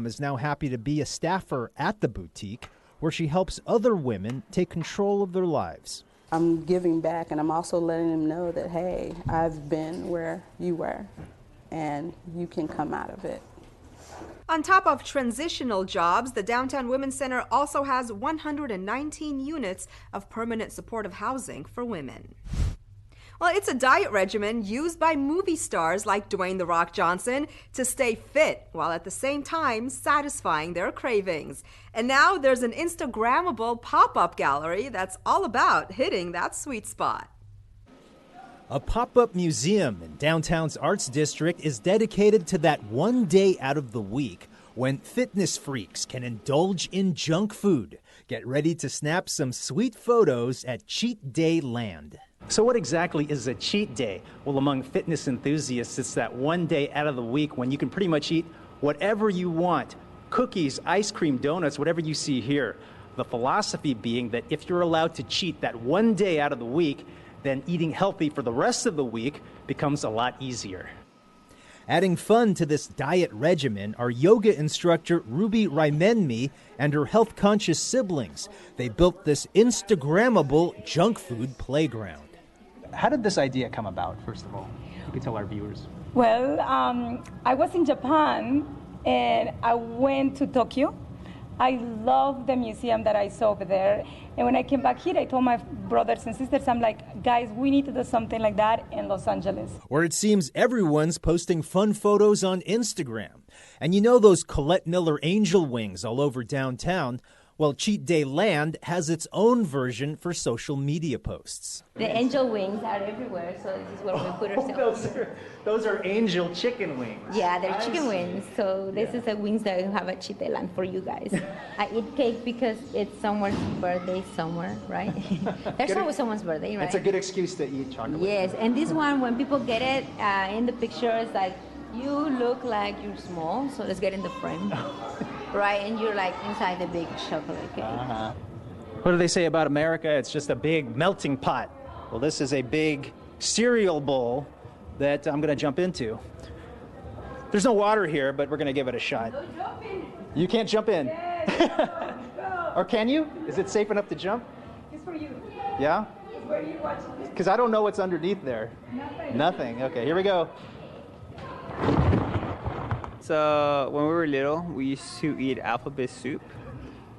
mom is now happy to be a staffer at the boutique, where she helps other women take control of their lives. I'm giving back, and I'm also letting them know that, hey, I've been where you were, and you can come out of it. On top of transitional jobs, the Downtown Women's Center also has 119 units of permanent supportive housing for women. Well, it's a diet regimen used by movie stars like Dwayne "The Rock" Johnson to stay fit while at the same time satisfying their cravings. And now there's an Instagrammable pop-up gallery that's all about hitting that sweet spot. A pop-up museum in downtown's Arts District is dedicated to that one day out of the week when fitness freaks can indulge in junk food. Get ready to snap some sweet photos at Cheat Day Land. So what exactly is a cheat day? Well, among fitness enthusiasts, it's that one day out of the week when you can pretty much eat whatever you want. Cookies, ice cream, donuts, whatever you see here. The philosophy being that if you're allowed to cheat that one day out of the week, then eating healthy for the rest of the week becomes a lot easier. Adding fun to this diet regimen are yoga instructor Ruby Raimenmi and her health-conscious siblings. They built this Instagrammable junk food playground. How did this idea come about, first of all? You could tell our viewers. Well, I was in Japan and I went to Tokyo. I love the museum that I saw over there. And when I came back here, I told my brothers and sisters, I'm like, guys, we need to do something like that in Los Angeles. Where it seems everyone's posting fun photos on Instagram. And you know those Colette Miller angel wings all over downtown? Well, Cheat Day Land has its own version for social media posts. The angel wings are everywhere, so this is where we put ourselves. Those are angel chicken wings. Yeah, they're chicken wings. So this is the wings that we have at Cheat Day Land for you guys. I eat cake because it's someone's birthday somewhere, right? There's always someone's birthday, right? It's a good excuse to eat chocolate. Yes, and this one, when people get it in the picture, it's like, you look like you're small, so let's get in the frame. Right, and you're like inside the big chocolate cake. What do they say about America? It's just a big melting pot. Well, this is a big cereal bowl that I'm going to jump into. There's no water here, but we're going to give it a shot. No jumping. You can't jump in. Yes. Or can you? Is it safe enough to jump? It's for you. Yeah? It's where you watch it. Because I don't know what's underneath there. Nothing. Okay, here we go. So when we were little, we used to eat alphabet soup,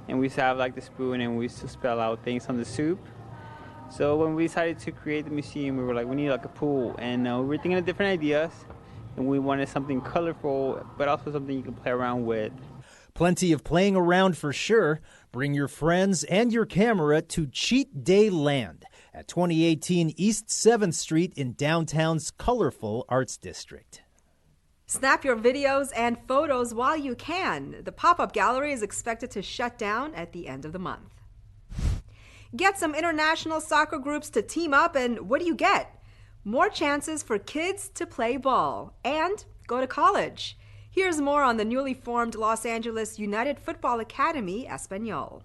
and we used to have like the spoon, and we used to spell out things on the soup. So when we decided to create the museum, we were like, we need like a pool, and we were thinking of different ideas, and we wanted something colorful, but also something you can play around with. Plenty of playing around for sure. Bring your friends and your camera to Cheat Day Land at 2018 East 7th Street in downtown's colorful Arts District. Snap your videos and photos while you can. The pop-up gallery is expected to shut down at the end of the month. Get some international soccer groups to team up, and what do you get? More chances for kids to play ball and go to college. Here's more on the newly formed Los Angeles United Football Academy, Espanol.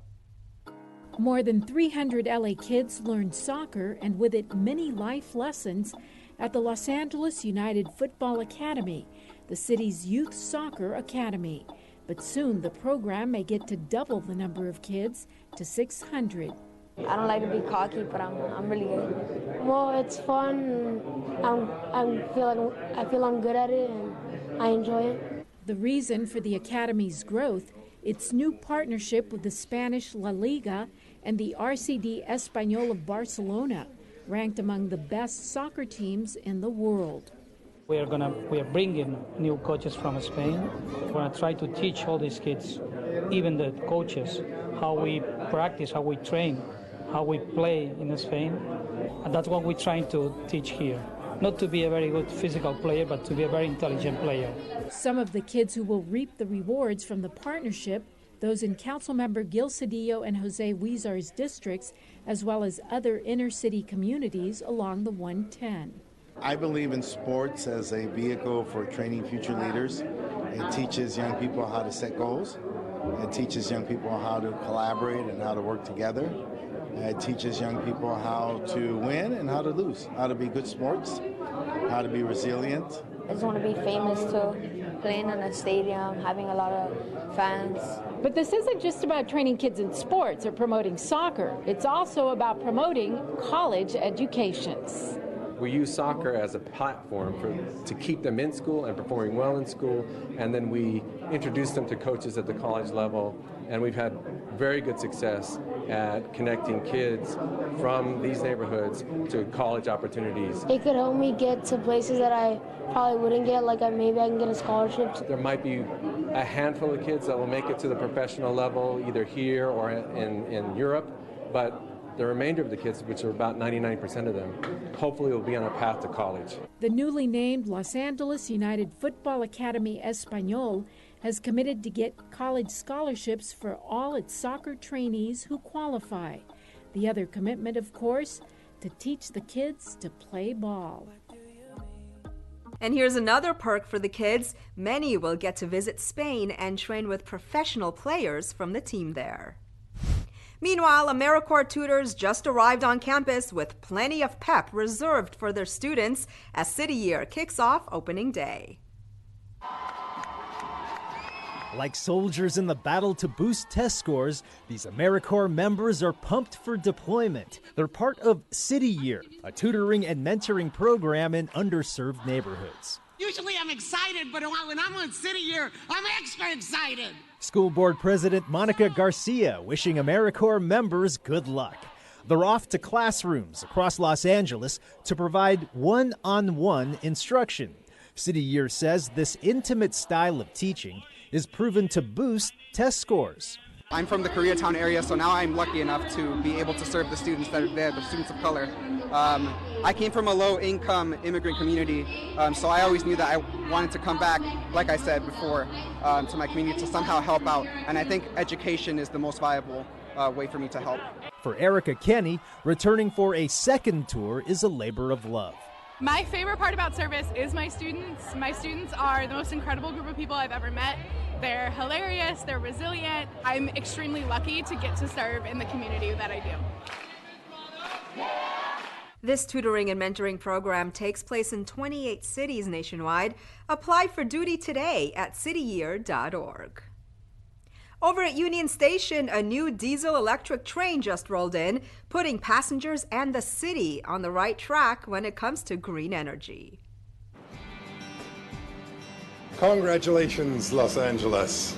More than 300 LA kids learned soccer and with it many life lessons at the Los Angeles United Football Academy, the city's youth soccer academy. But soon the program may get to double the number of kids to 600. I don't like to be cocky, but I'm really good. Well, it's fun. I feel I'm good at it, and I enjoy it. The reason for the academy's growth, its new partnership with the Spanish La Liga and the RCD Español of Barcelona, ranked among the best soccer teams in the world. We are bringing new coaches from Spain. We're going to try to teach all these kids, even the coaches, how we practice, how we train, how we play in Spain. And that's what we're trying to teach here. Not to be a very good physical player, but to be a very intelligent player. Some of the kids who will reap the rewards from the partnership, those in Councilmember Gil Cedillo and Jose Huizar's districts, as well as other inner-city communities along the 110. I believe in sports as a vehicle for training future leaders. It teaches young people how to set goals. It teaches young people how to collaborate and how to work together. It teaches young people how to win and how to lose, how to be good sports, how to be resilient. I just want to be famous too. playing in a stadium, having a lot of fans. But this isn't just about training kids in sports or promoting soccer. It's also about promoting college educations. We use soccer as a platform to keep them in school and performing well in school, and then we introduce them to coaches at the college level, and we've had very good success at connecting kids from these neighborhoods to college opportunities. It could help me get to places that I probably wouldn't get, like maybe I can get a scholarship. There might be a handful of kids that will make it to the professional level, either here or in Europe, but the remainder of the kids, which are about 99% of them, hopefully will be on a path to college. The newly named Los Angeles United Football Academy Español has committed to get college scholarships for all its soccer trainees who qualify. The other commitment, of course, to teach the kids to play ball. And here's another perk for the kids. Many will get to visit Spain and train with professional players from the team there. Meanwhile, AmeriCorps tutors just arrived on campus with plenty of pep reserved for their students as City Year kicks off opening day. Like soldiers in the battle to boost test scores, these AmeriCorps members are pumped for deployment. They're part of City Year, a tutoring and mentoring program in underserved neighborhoods. Usually I'm excited, but when I'm on City Year, I'm extra excited. School Board President Monica Garcia wishing AmeriCorps members good luck. They're off to classrooms across Los Angeles to provide one-on-one instruction. City Year says this intimate style of teaching is proven to boost test scores. I'm from the Koreatown area, so now I'm lucky enough to be able to serve the students that are there, the students of color. I came from a low-income immigrant community, so I always knew that I wanted to come back, like I said before, to my community to somehow help out. And I think education is the most viable way for me to help. For Erica Kenny, returning for a second tour is a labor of love. My favorite part about service is my students. My students are the most incredible group of people I've ever met. They're hilarious, they're resilient. I'm extremely lucky to get to serve in the community that I do. This tutoring and mentoring program takes place in 28 cities nationwide. Apply for duty today at cityyear.org. Over at Union Station, a new diesel-electric train just rolled in, putting passengers and the city on the right track when it comes to green energy. Congratulations, Los Angeles.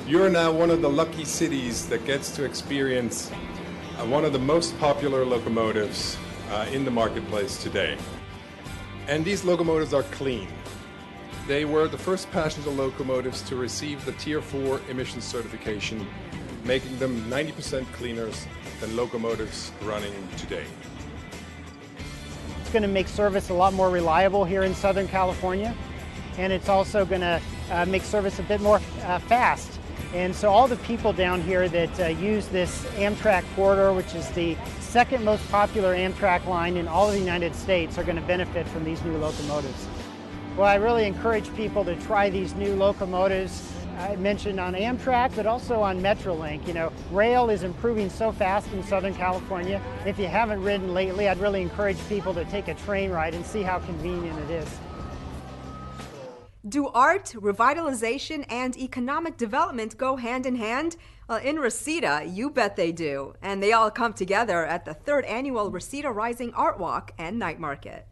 You're now one of the lucky cities that gets to experience one of the most popular locomotives in the marketplace today. And these locomotives are clean. They were the first passenger locomotives to receive the Tier 4 emissions certification, making them 90% cleaner than locomotives running today. It's going to make service a lot more reliable here in Southern California, and it's also going to make service a bit more fast. And so all the people down here that use this Amtrak corridor, which is the second most popular Amtrak line in all of the United States, are going to benefit from these new locomotives. Well, I really encourage people to try these new locomotives. I mentioned on Amtrak, but also on Metrolink. You know, rail is improving so fast in Southern California. If you haven't ridden lately, I'd really encourage people to take a train ride and see how convenient it is. Do art, revitalization, and economic development go hand in hand? Well, in Reseda, you bet they do. And they all come together at the 3rd annual Reseda Rising Art Walk and Night Market.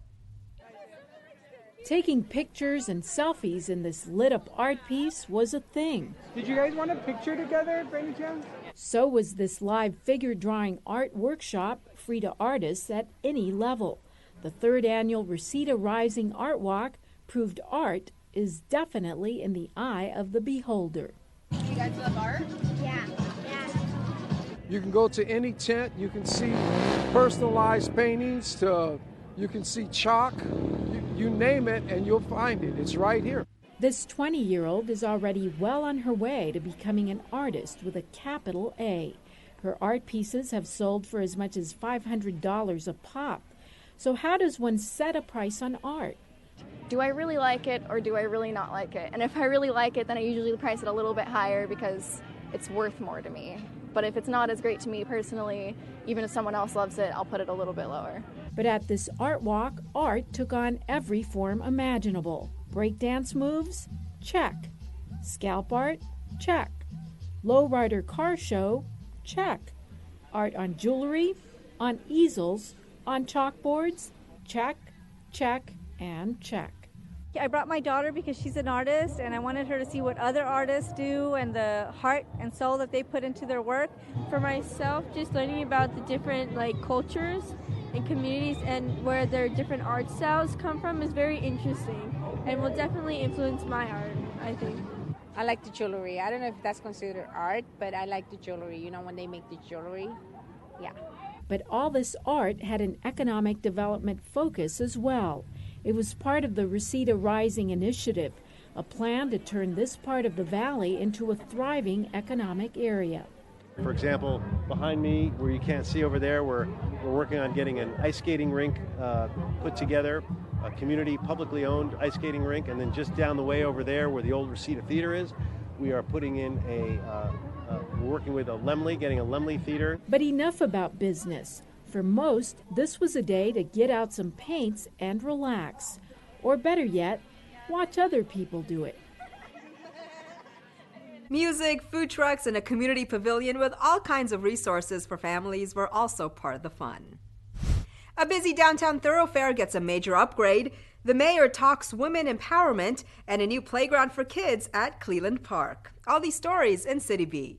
Taking pictures and selfies in this lit-up art piece was a thing. Did you guys want a picture together, by any chance? So was this live figure drawing art workshop, free to artists at any level. The 3rd annual Reseda Rising Art Walk proved art is definitely in the eye of the beholder. You guys love art? Yeah. You can go to any tent, you can see personalized paintings, you can see chalk, you name it and you'll find it. It's right here. This 20-year-old is already well on her way to becoming an artist with a capital A. Her art pieces have sold for as much as $500 a pop. So how does one set a price on art? Do I really like it or do I really not like it? And if I really like it, then I usually price it a little bit higher because it's worth more to me. But if it's not as great to me personally, even if someone else loves it, I'll put it a little bit lower. But at this art walk, art took on every form imaginable. Breakdance moves, Check. Scalp art? Check. Lowrider car show? Check. Art on jewelry? On easels? On chalkboards? Check, check, and check. I brought my daughter because she's an artist and I wanted her to see what other artists do and the heart and soul that they put into their work. For myself, just learning about the different cultures and communities and where their different art styles come from is very interesting and will definitely influence my art, I think. I like the jewelry. I don't know if that's considered art, but I like the jewelry. You know, when they make the jewelry, yeah. But all this art had an economic development focus as well. It was part of the Reseda Rising Initiative, a plan to turn this part of the valley into a thriving economic area. For example, behind me, where you can't see over there, we're working on getting an ice skating rink put together, a community publicly owned ice skating rink, and then just down the way over there where the old Reseda Theater is, we are putting in we're working with getting a Lemley Theater. But enough about business. For most, this was a day to get out some paints and relax. Or better yet, watch other people do it. Music, food trucks, and a community pavilion with all kinds of resources for families were also part of the fun. A busy downtown thoroughfare gets a major upgrade. The mayor talks women empowerment and a new playground for kids at Cleland Park. All these stories in City Beat.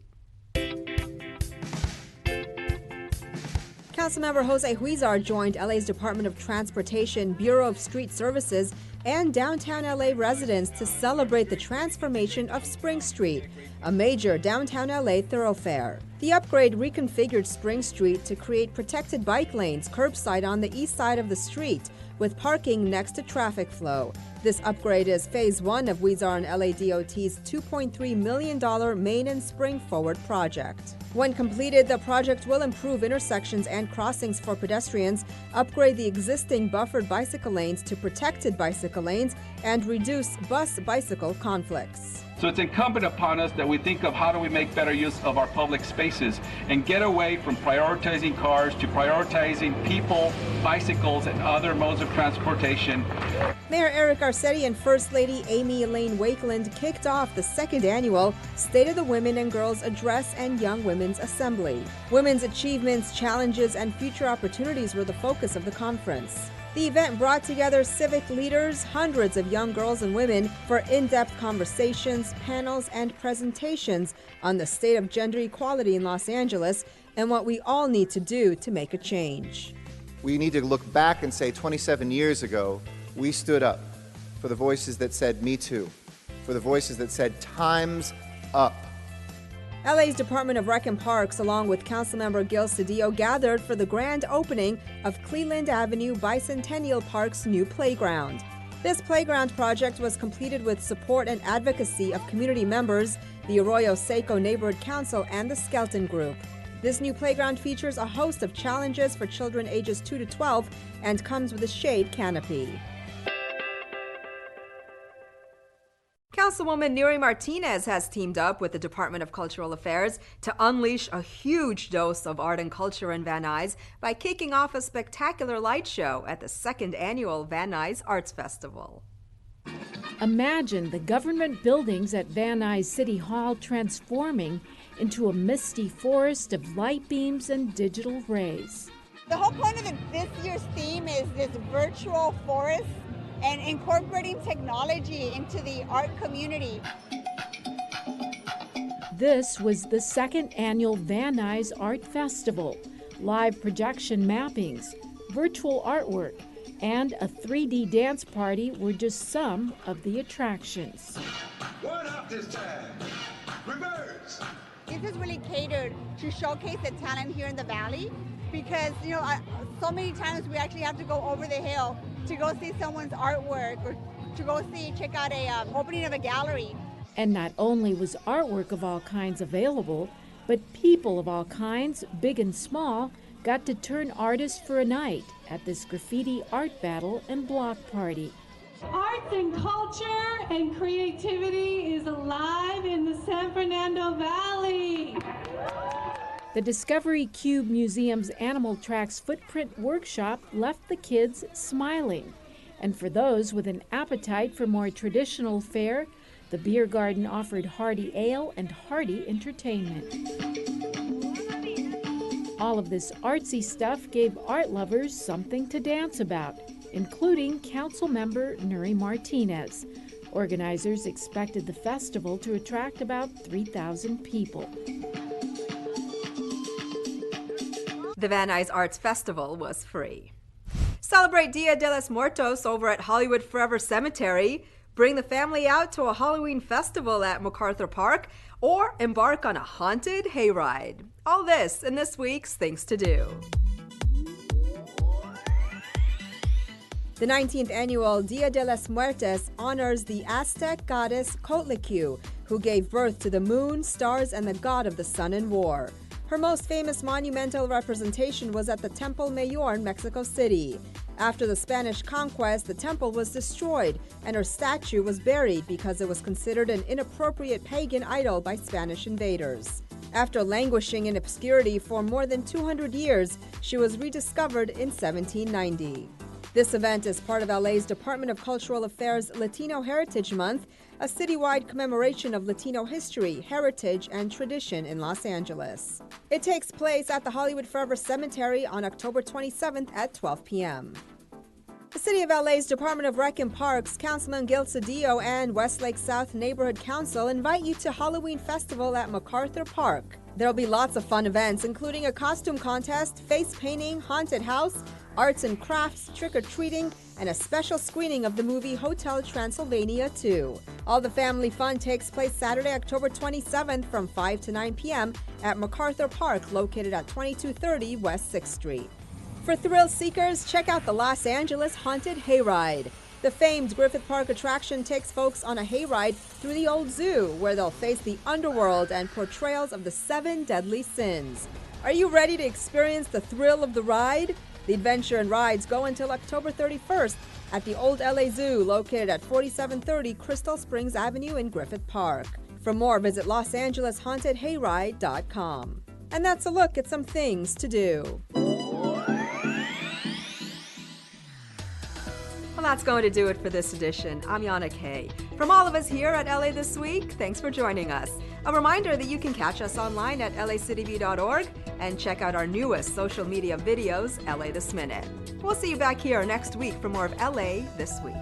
Councilmember Jose Huizar joined LA's Department of Transportation, Bureau of Street Services, and downtown LA residents to celebrate the transformation of Spring Street, a major downtown LA thoroughfare. The upgrade reconfigured Spring Street to create protected bike lanes curbside on the east side of the street, with parking next to traffic flow. This upgrade is phase one of Huizar and LADOT's $2.3 million Main and Spring Forward project. When completed, the project will improve intersections and crossings for pedestrians, upgrade the existing buffered bicycle lanes to protected bicycle lanes, and reduce bus-bicycle conflicts. So it's incumbent upon us that we think of how do we make better use of our public spaces and get away from prioritizing cars to prioritizing people, bicycles, and other modes of transportation. Mayor Eric Garcetti and First Lady Amy Elaine Wakeland kicked off the second annual State of the Women and Girls Address and Young Women's Assembly. Women's achievements, challenges, and future opportunities were the focus of the conference. The event brought together civic leaders, hundreds of young girls and women for in-depth conversations, panels, and presentations on the state of gender equality in Los Angeles and what we all need to do to make a change. We need to look back and say 27 years ago, we stood up for the voices that said Me Too, for the voices that said time's up. LA's Department of Rec and Parks, along with Councilmember Gil Cedillo, gathered for the grand opening of Cleland Avenue Bicentennial Park's new playground. This playground project was completed with support and advocacy of community members, the Arroyo Seco Neighborhood Council, and the Skelton Group. This new playground features a host of challenges for children ages 2 to 12 and comes with a shade canopy. Councilwoman Neri Martinez has teamed up with the Department of Cultural Affairs to unleash a huge dose of art and culture in Van Nuys by kicking off a spectacular light show at the second annual Van Nuys Arts Festival. Imagine the government buildings at Van Nuys City Hall transforming into a misty forest of light beams and digital rays. The whole point of this year's theme is this virtual forest and incorporating technology into the art community. This was the second annual Van Nuys Art Festival. Live projection mappings, virtual artwork, and a 3D dance party were just some of the attractions. One up this time. Reverse. This is really catered to showcase the talent here in the Valley because, so many times we actually have to go over the hill to go see someone's artwork or to go check out a opening of a gallery. And not only was artwork of all kinds available, but people of all kinds, big and small, got to turn artists for a night at this graffiti art battle and block party. Arts and culture and creativity is alive in the San Fernando Valley. The Discovery Cube Museum's Animal Tracks Footprint Workshop left the kids smiling. And for those with an appetite for more traditional fare, The beer garden offered hearty ale and hearty entertainment. All of this artsy stuff gave art lovers something to dance about, including council member Nuri Martinez. Organizers expected the festival to attract about 3,000 people. The Van Nuys Arts Festival was free. Celebrate Dia de los Muertos over at Hollywood Forever Cemetery. Bring the family out to a Halloween festival at MacArthur Park, or embark on a haunted hayride. All this in this week's Things to Do. The 19th annual Dia de los Muertos honors the Aztec goddess Coatlicue, who gave birth to the moon, stars, and the god of the sun and war. Her most famous monumental representation was at the Temple Mayor in Mexico City. After the Spanish conquest, the temple was destroyed and her statue was buried because it was considered an inappropriate pagan idol by Spanish invaders. After languishing in obscurity for more than 200 years, she was rediscovered in 1790. This event is part of LA's Department of Cultural Affairs Latino Heritage Month, a citywide commemoration of Latino history, heritage, and tradition in Los Angeles. It takes place at the Hollywood Forever Cemetery on October 27th at 12 p.m. The City of LA's Department of Rec and Parks, Councilman Gil Cedillo and Westlake South Neighborhood Council invite you to Halloween Festival at MacArthur Park. There'll be lots of fun events, including a costume contest, face painting, haunted house, arts and crafts, trick-or-treating, and a special screening of the movie Hotel Transylvania 2. All the family fun takes place Saturday, October 27th from 5 to 9 p.m. at MacArthur Park, located at 2230 West 6th Street. For thrill seekers, check out the Los Angeles Haunted Hayride. The famed Griffith Park attraction takes folks on a hayride through the old zoo, where they'll face the underworld and portrayals of the 7 deadly sins. Are you ready to experience the thrill of the ride? The adventure and rides go until October 31st at the Old LA Zoo, located at 4730 Crystal Springs Avenue in Griffith Park. For more, visit LosAngelesHauntedHayride.com. And that's a look at some things to do. Well, that's going to do it for this edition. I'm Yana Kay. From all of us here at LA This Week, thanks for joining us. A reminder that you can catch us online at lacitv.org and check out our newest social media videos, LA This Minute. We'll see you back here next week for more of LA This Week.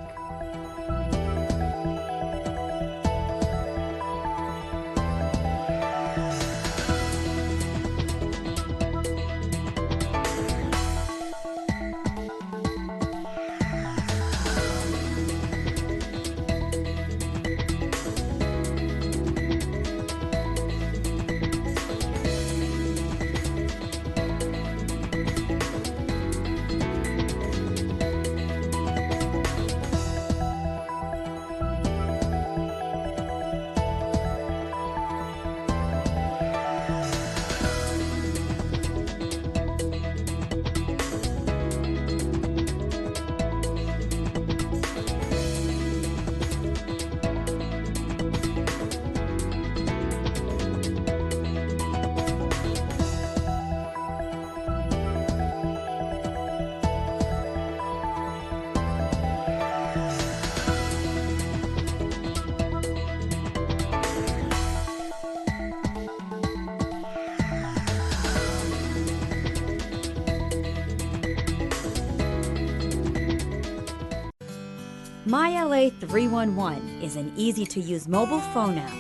MyLA 311 is an easy-to-use mobile phone app.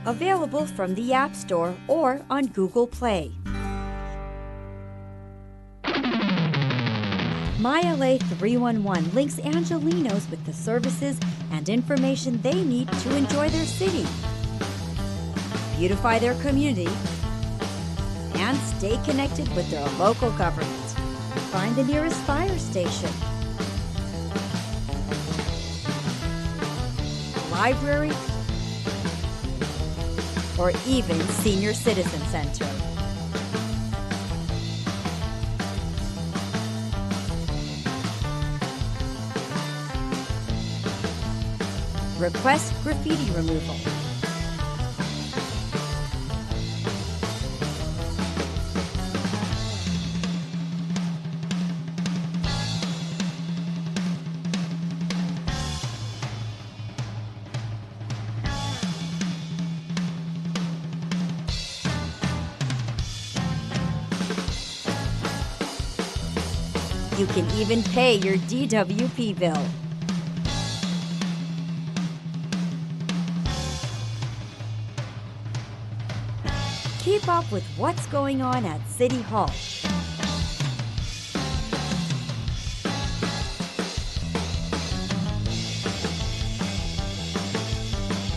Available from the App Store or on Google Play. MyLA 311 links Angelenos with the services and information they need to enjoy their city, beautify their community, and stay connected with their local government. Find the nearest fire station, library, or even senior citizen center. Request graffiti removal. You can even pay your DWP bill. Keep up with what's going on at City Hall.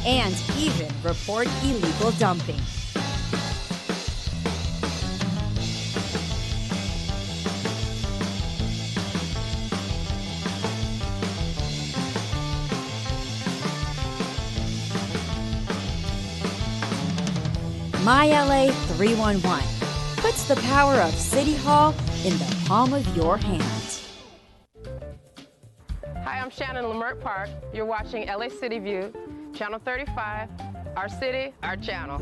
And even report illegal dumping. My LA 311 puts the power of City Hall in the palm of your hand. Hi, I'm Shannon Lamert Park. You're watching LA City View, Channel 35, our city, our channel.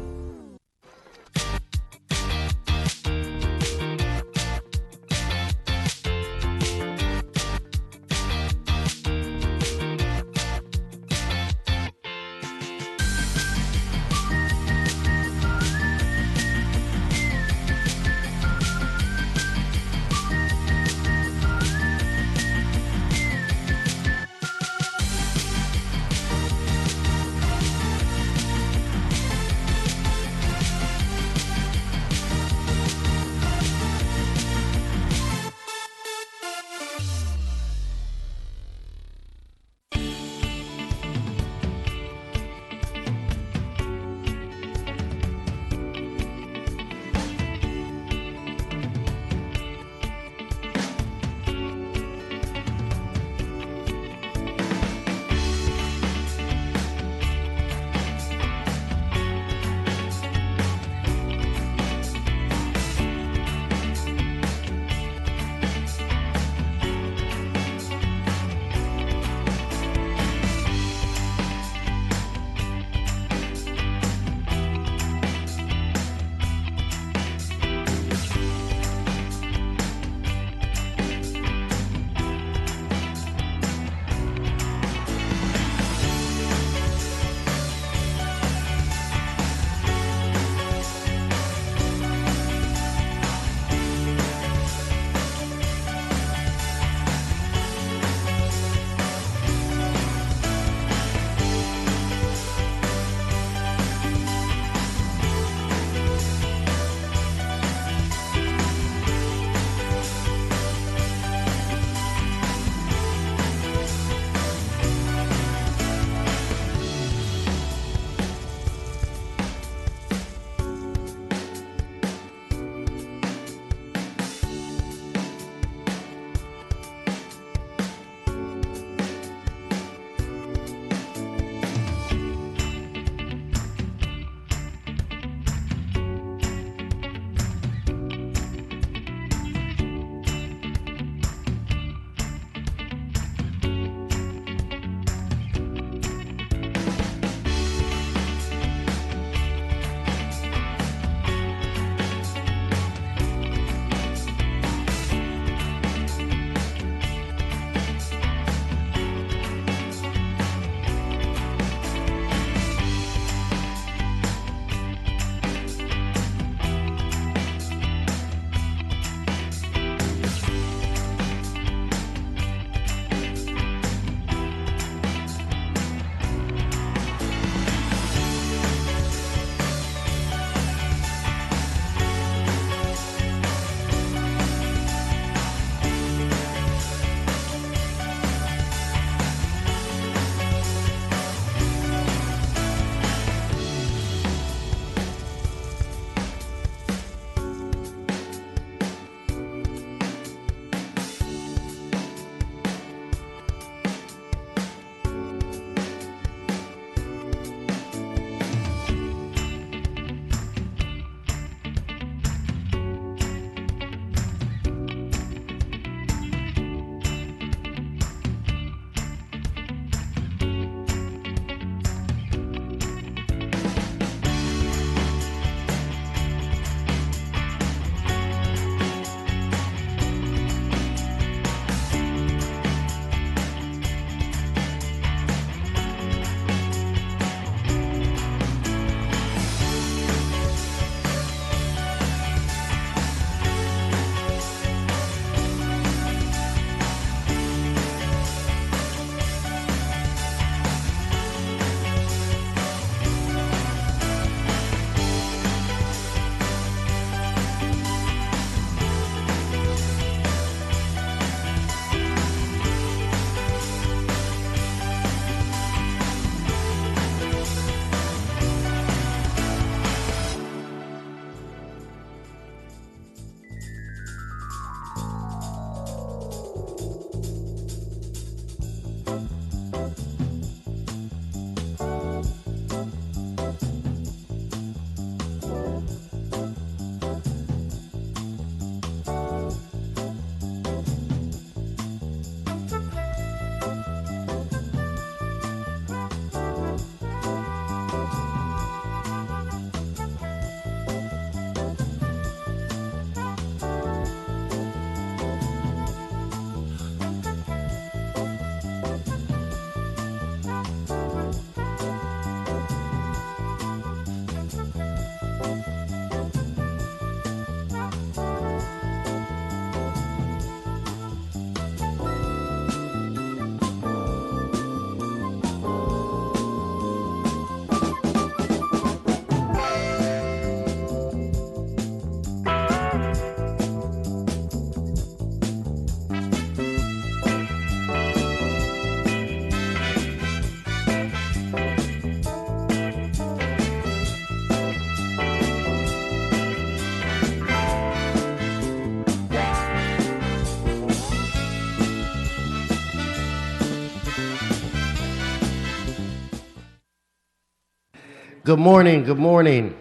Good morning, good morning.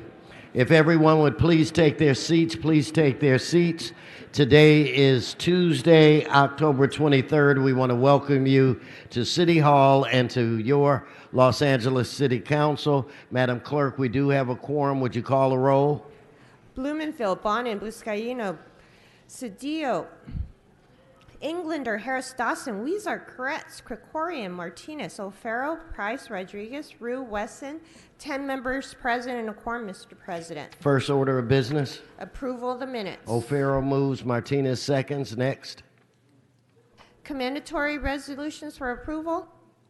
If everyone would please take their seats, please take their seats. Today is Tuesday, October 23rd. We want to welcome you to City Hall and to your Los Angeles City Council. Madam Clerk, we do have a quorum. Would you call a roll? Blumenfield, Bonin, Buscaino, Cedillo, Englander, Harris Dawson, Weezer, Koretz, Krikorian, Martinez, O'Farrell, Price, Rodriguez, Rue, Wesson, 10 members present and a quorum, Mr. President. First order of business. Approval of the minutes. O'Farrell moves, Martinez seconds. Next. Commendatory resolutions for approval.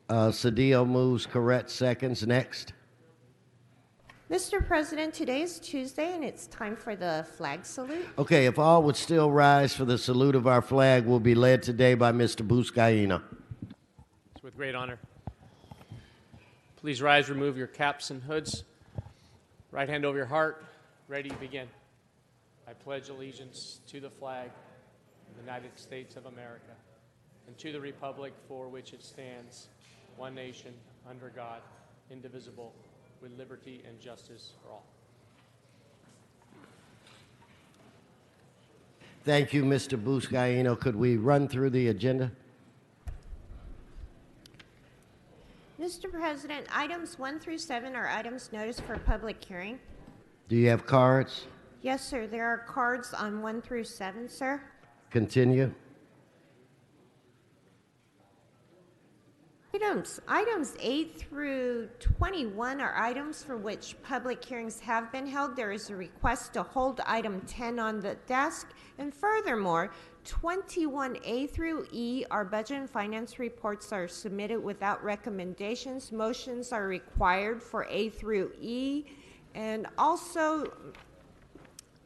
Cedillo moves, Koretz seconds. Next. Mr. President, today is Tuesday and it's time for the flag salute. Okay, if all would still rise for the salute of our flag, will be led today by Mr. Buscaino. It's with great honor. Please rise, remove your caps and hoods. Right hand over your heart, ready to begin. I pledge allegiance to the flag of the United States of America and to the republic for which it stands, one nation, under God, indivisible, with liberty and justice for all. Thank you, Mr. Buscaino. Could we run through the agenda? Mr. President, items 1 through 7 are items noticed for public hearing. Do you have cards? Yes, sir. There are cards on 1 through 7, sir. Continue. Items 8 through 21 are items for which public hearings have been held. There is a request to hold item 10 on the desk. And furthermore, 21A through E, our budget and finance reports are submitted without recommendations. Motions are required for A through E. And also,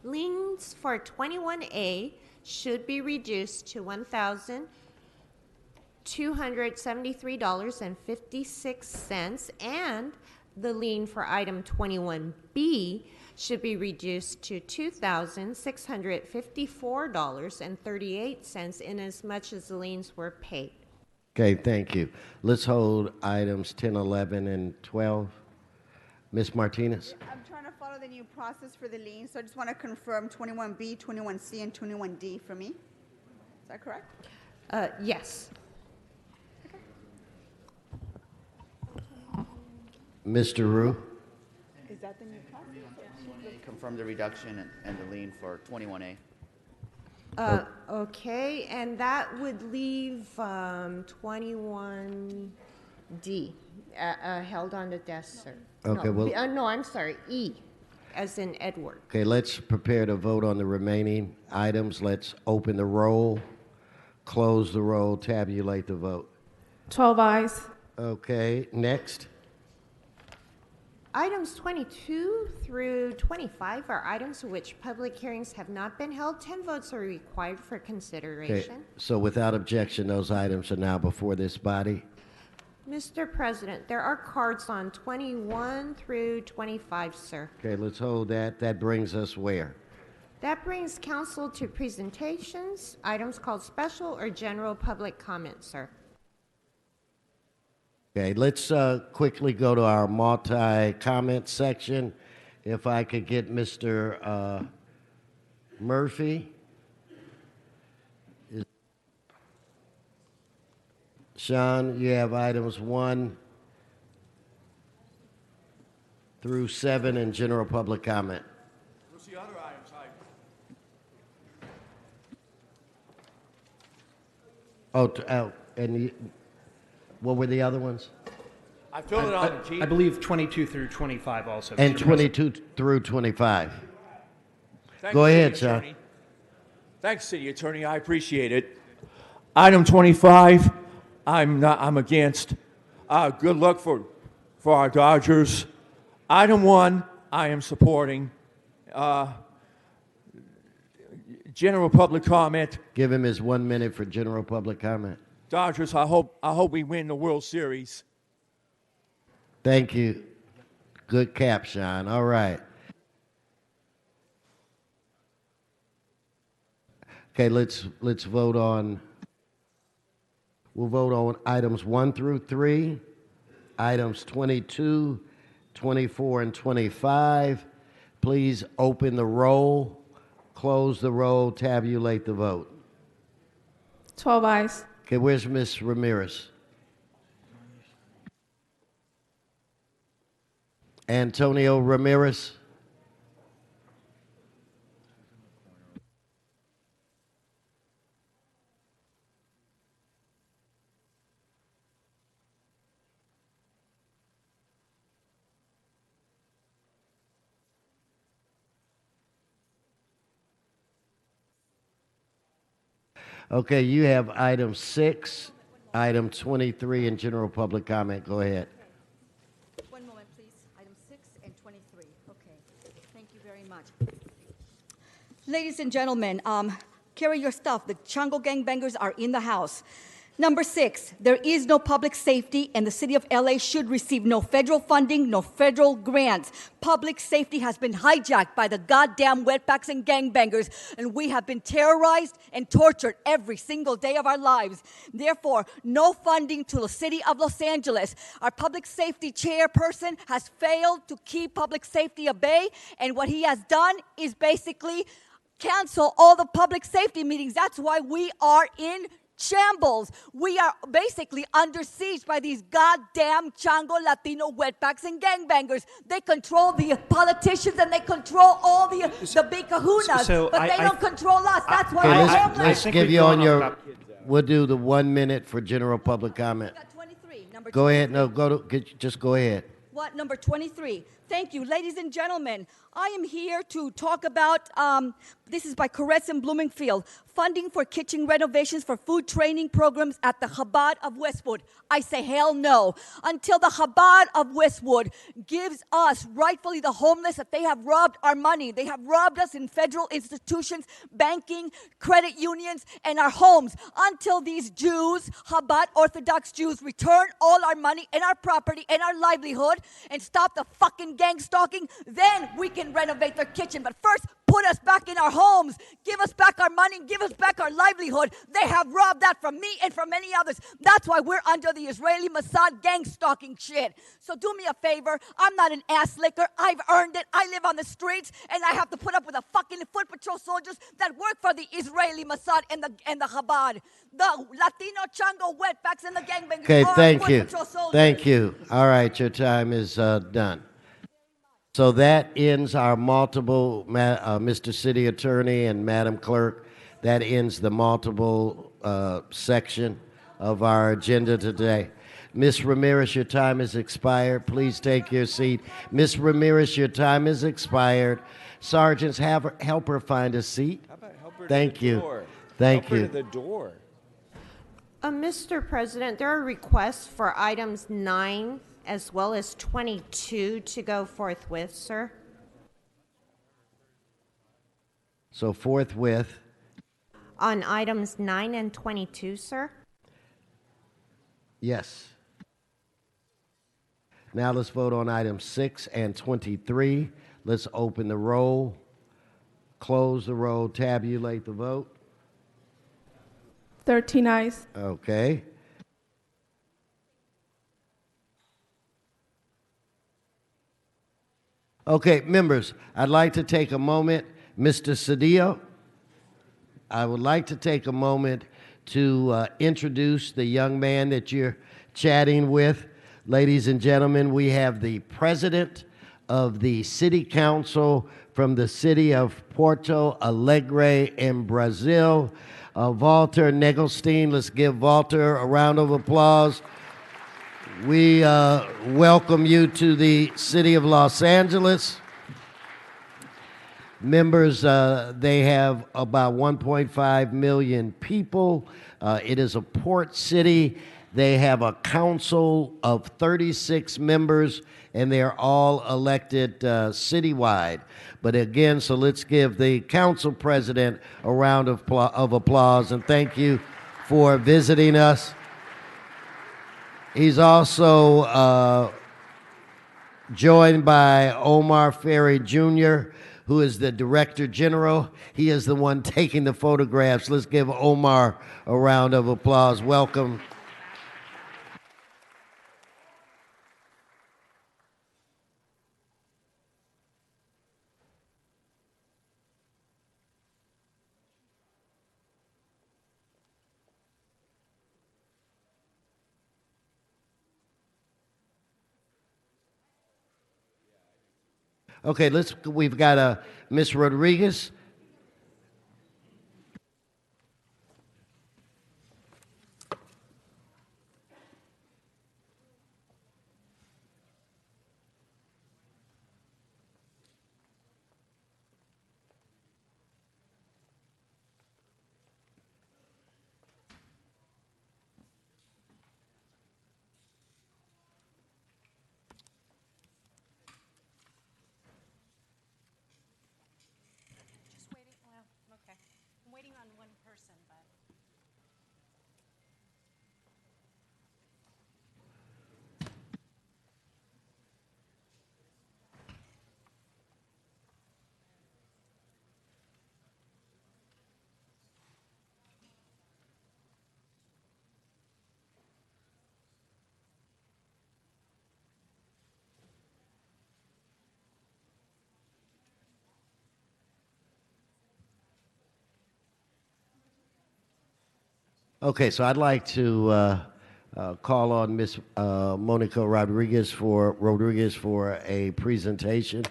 liens for 21A should be reduced to $1,273.56, and the lien for item 21B should be reduced to $2,654.38 in as much as the liens were paid. Okay, thank you. Let's hold items 10, 11, and 12. Ms. Martinez? I'm trying to follow the new process for the lien, so I just want to confirm 21B, 21C, and 21D for me. Is that correct? Yes. Mr. Rue? Is that the new process? Confirm the reduction and the lien for 21A. Okay, and that would leave 21D held on the desk, sir. Okay, well- No, I'm sorry, E, as in Edward. Okay, let's prepare to vote on the remaining items. Let's open the roll, close the roll, tabulate the vote. 12 ayes. Okay, next. Items 22 through 25 are items for which public hearings have not been held. 10 votes are required for Okay, consideration. so without objection, those items are now before this body. Mr. President, there are cards on 21 through 25, sir. Okay, let's hold that. That brings us where? That brings council to presentations, items called special or general public comment, sir. Okay, let's quickly go to our multi-comment section. If I could get Mr. Murphy. Sean, you have items 1 through 7 in general public comment. What's the other items? What were the other ones? I filled it on, Chief. I believe 22 through 25 also. And Mr. 22 through 25. Thanks, Go ahead, City Sean. Attorney. Thanks, City Attorney. I appreciate it. Item 25, I'm against. Good luck for our Dodgers. Item 1, I am supporting. General public comment. Give him his 1 minute for general public comment. Dodgers, I hope we win the World Series. Thank you. Good cap, Sean. All right. Okay, let's vote on. We'll vote on items 1 through 3, items 22, 24 and 25. Please open the roll, close the roll, tabulate the vote. 12 ayes. Okay, where's Ms. Ramirez? Antonio Ramirez? Okay, you have item 6, item 23, and general public comment. Go ahead. One moment, please. Item 6 and 23. Okay. Thank you very much. Ladies and gentlemen, carry your stuff. The Chango gangbangers are in the house. Number 6, there is no public safety, and the city of LA should receive no federal funding, no federal grants. Public safety has been hijacked by the goddamn wetbacks and gangbangers, and we have been terrorized and tortured every single day of our lives. Therefore, no funding to the city of Los Angeles. Our public safety chairperson has failed to keep public safety at bay, and what he has done is basically cancel all the public safety meetings. That's why we are in shambles. We are basically under siege by these goddamn Chango Latino wetbacks and gangbangers. They control the politicians and they control all the big kahunas, but they don't control us. That's why we're homeless. Let's give you on your. We'll do the 1 minute for general public comment. Go ahead. No, just go ahead. What, number 23? Thank you. Ladies and gentlemen, I am here to talk about, this is by Koretz and Bloomingfield, funding for kitchen renovations for food training programs at the Chabad of Westwood. I say hell no. Until the Chabad of Westwood gives us, rightfully the homeless, that they have robbed our money. They have robbed us in federal institutions, banking, credit unions, and our homes. Until these Jews, Chabad Orthodox Jews, return all our money and our property and our livelihood and stop the fucking gang stalking, then we can renovate their kitchen. But first, put us back in our homes. Give us back our money. Give us back our livelihood. They have robbed that from me and from many others. That's why we're under the Israeli Mossad gang stalking shit. So do me a favor. I'm not an ass licker. I've earned it. I live on the streets, and I have to put up with the fucking foot patrol soldiers that work for the Israeli Mossad and the Chabad. The Latino Chango wetbacks and the gangbangers. Okay, are thank foot you. patrol soldiers. Thank you. All right, your time is done. So that ends our multiple, Mr. City Attorney and Madam Clerk, that ends the multiple section of our agenda today. Ms. Ramirez, your time has expired. Please take your seat. Ms. Ramirez, your time has expired. Sergeants, help her find a seat. How about help her Thank to the you. door? Thank Help her you. to the door. Mr. President, there are requests for items 9 as well as 22 to go forthwith, sir. So forthwith. On items 9 and 22, sir. Yes. Now let's vote on items 6 and 23. Let's open the roll, close the roll, tabulate the vote. 13 ayes. Okay. Okay, members, I'd like to take a moment. Mr. Cedillo, I would like to take a moment to introduce the young man that you're chatting with. Ladies and gentlemen, we have the president of the city council from the city of Porto Alegre in Brazil, Walter Nagelstein. Let's give Walter a round of applause. We welcome you to the city of Los Angeles. Members, they have about 1.5 million people. It is a port city. They have a council of 36 members, and they're all elected citywide. But again, so let's give the council president a round of applause, and thank you for visiting us. He's also joined by Omar Ferry Jr., who is the Director General. He is the one taking the photographs. Let's give Omar a round of applause. Welcome. Okay, we've got Miss Rodriguez. Okay, so I'd like to call on Miss Monica Rodriguez for a presentation.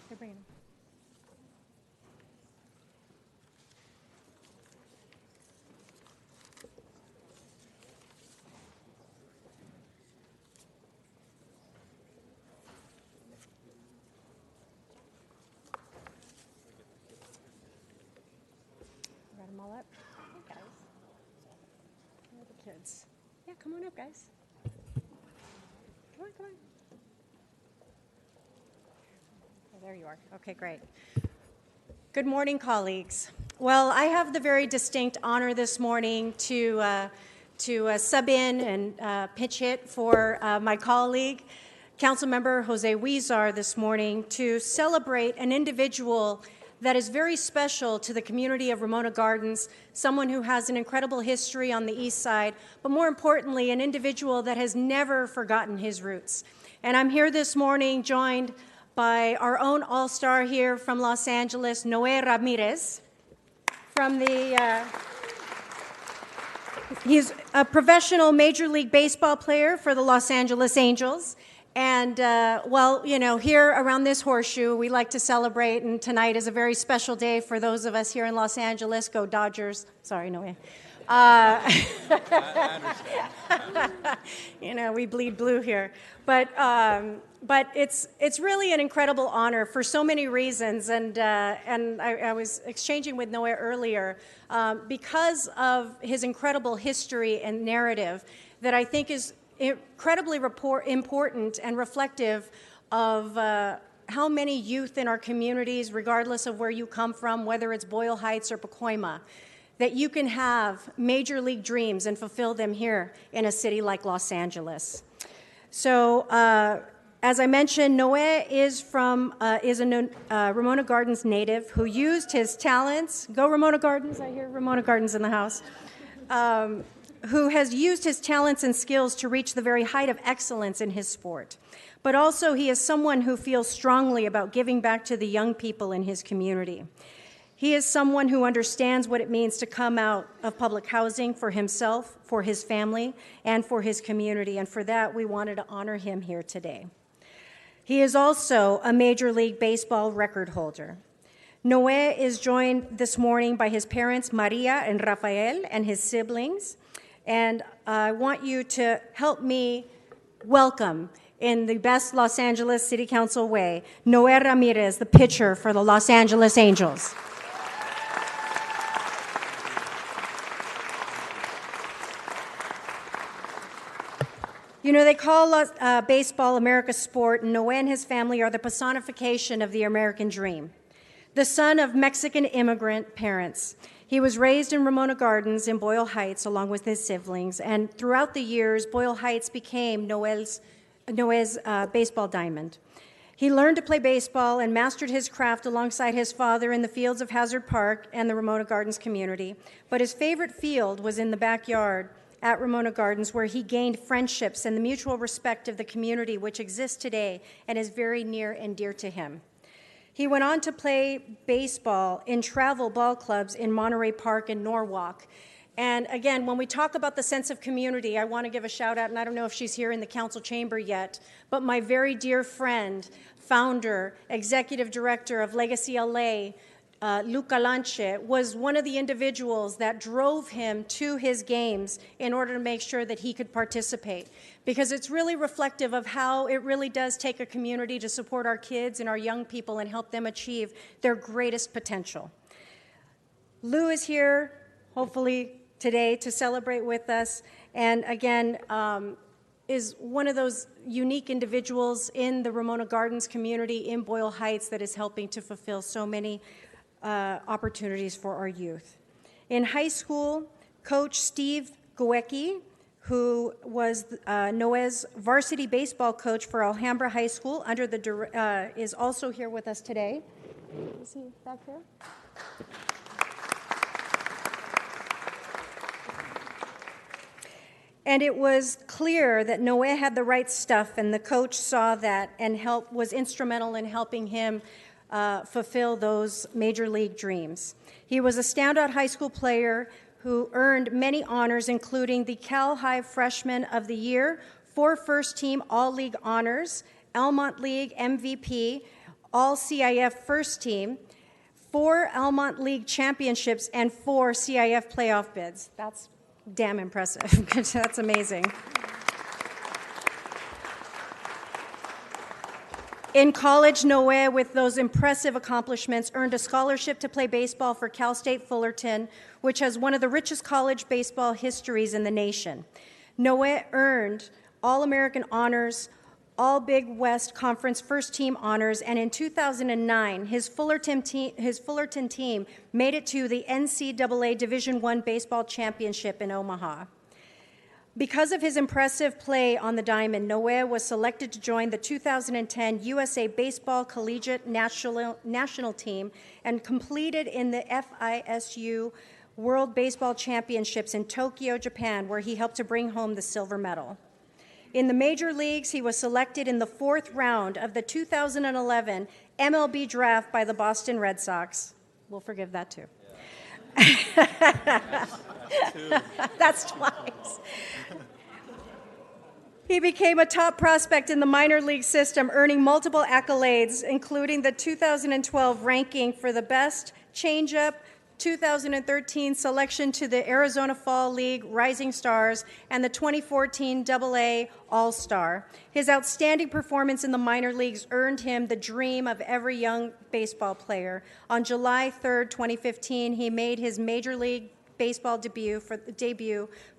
They're bringing them. Got them all up. Hey, guys. Where are the kids? Yeah, come on up, guys. Come on, come on. There you are. Okay, great. Good morning, colleagues. Well, I have the very distinct honor this morning to sub in and pitch hit for my colleague, Councilmember Jose Huizar, this morning to celebrate an individual that is very special to the community of Ramona Gardens, someone who has an incredible history on the east side, but more importantly, an individual that has never forgotten his roots. And I'm here this morning joined by our own all-star here from Los Angeles, Noé Ramirez, from he's a professional Major League Baseball player for the Los Angeles Angels. And, well, you know, here around this horseshoe, we like to celebrate, and tonight is a very special day for those of us here in Los Angeles. Go Dodgers. Sorry, Noé. You know, we bleed blue here. But it's really an incredible honor for so many reasons. And I was exchanging with Noé earlier because of his incredible history and narrative that I think is incredibly important and reflective of how many youth in our communities, regardless of where you come from, whether it's Boyle Heights or Pacoima, that you can have major league dreams and fulfill them here in a city like Los Angeles. So, as I mentioned, Noé is a Ramona Gardens native who used his talents. Go Ramona Gardens! I hear Ramona Gardens in the house. Who has used his talents and skills to reach the very height of excellence in his sport. But also, he is someone who feels strongly about giving back to the young people in his community. He is someone who understands what it means to come out of public housing for himself, for his family, and for his community, and for that, we wanted to honor him here today. He is also a Major League Baseball record holder. Noé is joined this morning by his parents, Maria and Rafael, and his siblings, and I want you to help me welcome, in the best Los Angeles City Council way, Noé Ramirez, the pitcher for the Los Angeles Angels. You know, they call baseball America's sport, and Noé and his family are the personification of the American dream. The son of Mexican immigrant parents, he was raised in Ramona Gardens in Boyle Heights along with his siblings, and throughout the years, Boyle Heights became Noé's baseball diamond. He learned to play baseball and mastered his craft alongside his father in the fields of Hazard Park and the Ramona Gardens community. But his favorite field was in the backyard at Ramona Gardens, where he gained friendships and the mutual respect of the community, which exists today and is very near and dear to him. He went on to play baseball in travel ball clubs in Monterey Park and Norwalk. And again, when we talk about the sense of community, I want to give a shout out, and I don't know if she's here in the council chamber yet, but my very dear friend, founder, executive director of Legacy LA, Luca Lanche, was one of the individuals that drove him to his games in order to make sure that he could participate. Because it's really reflective of how it really does take a community to support our kids and our young people and help them achieve their greatest potential. Lou is here, hopefully today, to celebrate with us. And again, is one of those unique individuals in the Ramona Gardens community in Boyle Heights that is helping to fulfill so many opportunities for our youth. In high school, Coach Steve Goecki, who was Noe's varsity baseball coach for Alhambra High School, is also here with us today. Is he back here? And it was clear that Noe had the right stuff, and the coach saw that and was instrumental in helping him fulfill those major league dreams. He was a standout high school player who earned many honors, including the Cal High Freshman of the Year, 4 first-team All-League honors, Almont League MVP, All-CIF First Team, 4 Almont League championships, and 4 CIF playoff bids. That's damn impressive. That's amazing. In college, Noe, with those impressive accomplishments, earned a scholarship to play baseball for Cal State Fullerton, which has one of the richest college baseball histories in the nation. Noe earned All-American honors, All Big West Conference first team honors, and in 2009, his Fullerton team made it to the NCAA Division I Baseball Championship in Omaha. Because of his impressive play on the diamond, Noe was selected to join the 2010 USA Baseball Collegiate National Team and competed in the FISU World Baseball Championships in Tokyo, Japan, where he helped to bring home the silver medal. In the major leagues, he was selected in the 4th round of the 2011 MLB draft by the Boston Red Sox. We'll forgive that too. That's twice. He became a top prospect in the minor league system, earning multiple accolades, including the 2012 ranking for the best changeup, 2013 selection to the Arizona Fall League Rising Stars, and the 2014 AA All-Star. His outstanding performance in the minor leagues earned him the dream of every young baseball player. On July 3rd, 2015, he made his Major League Baseball debut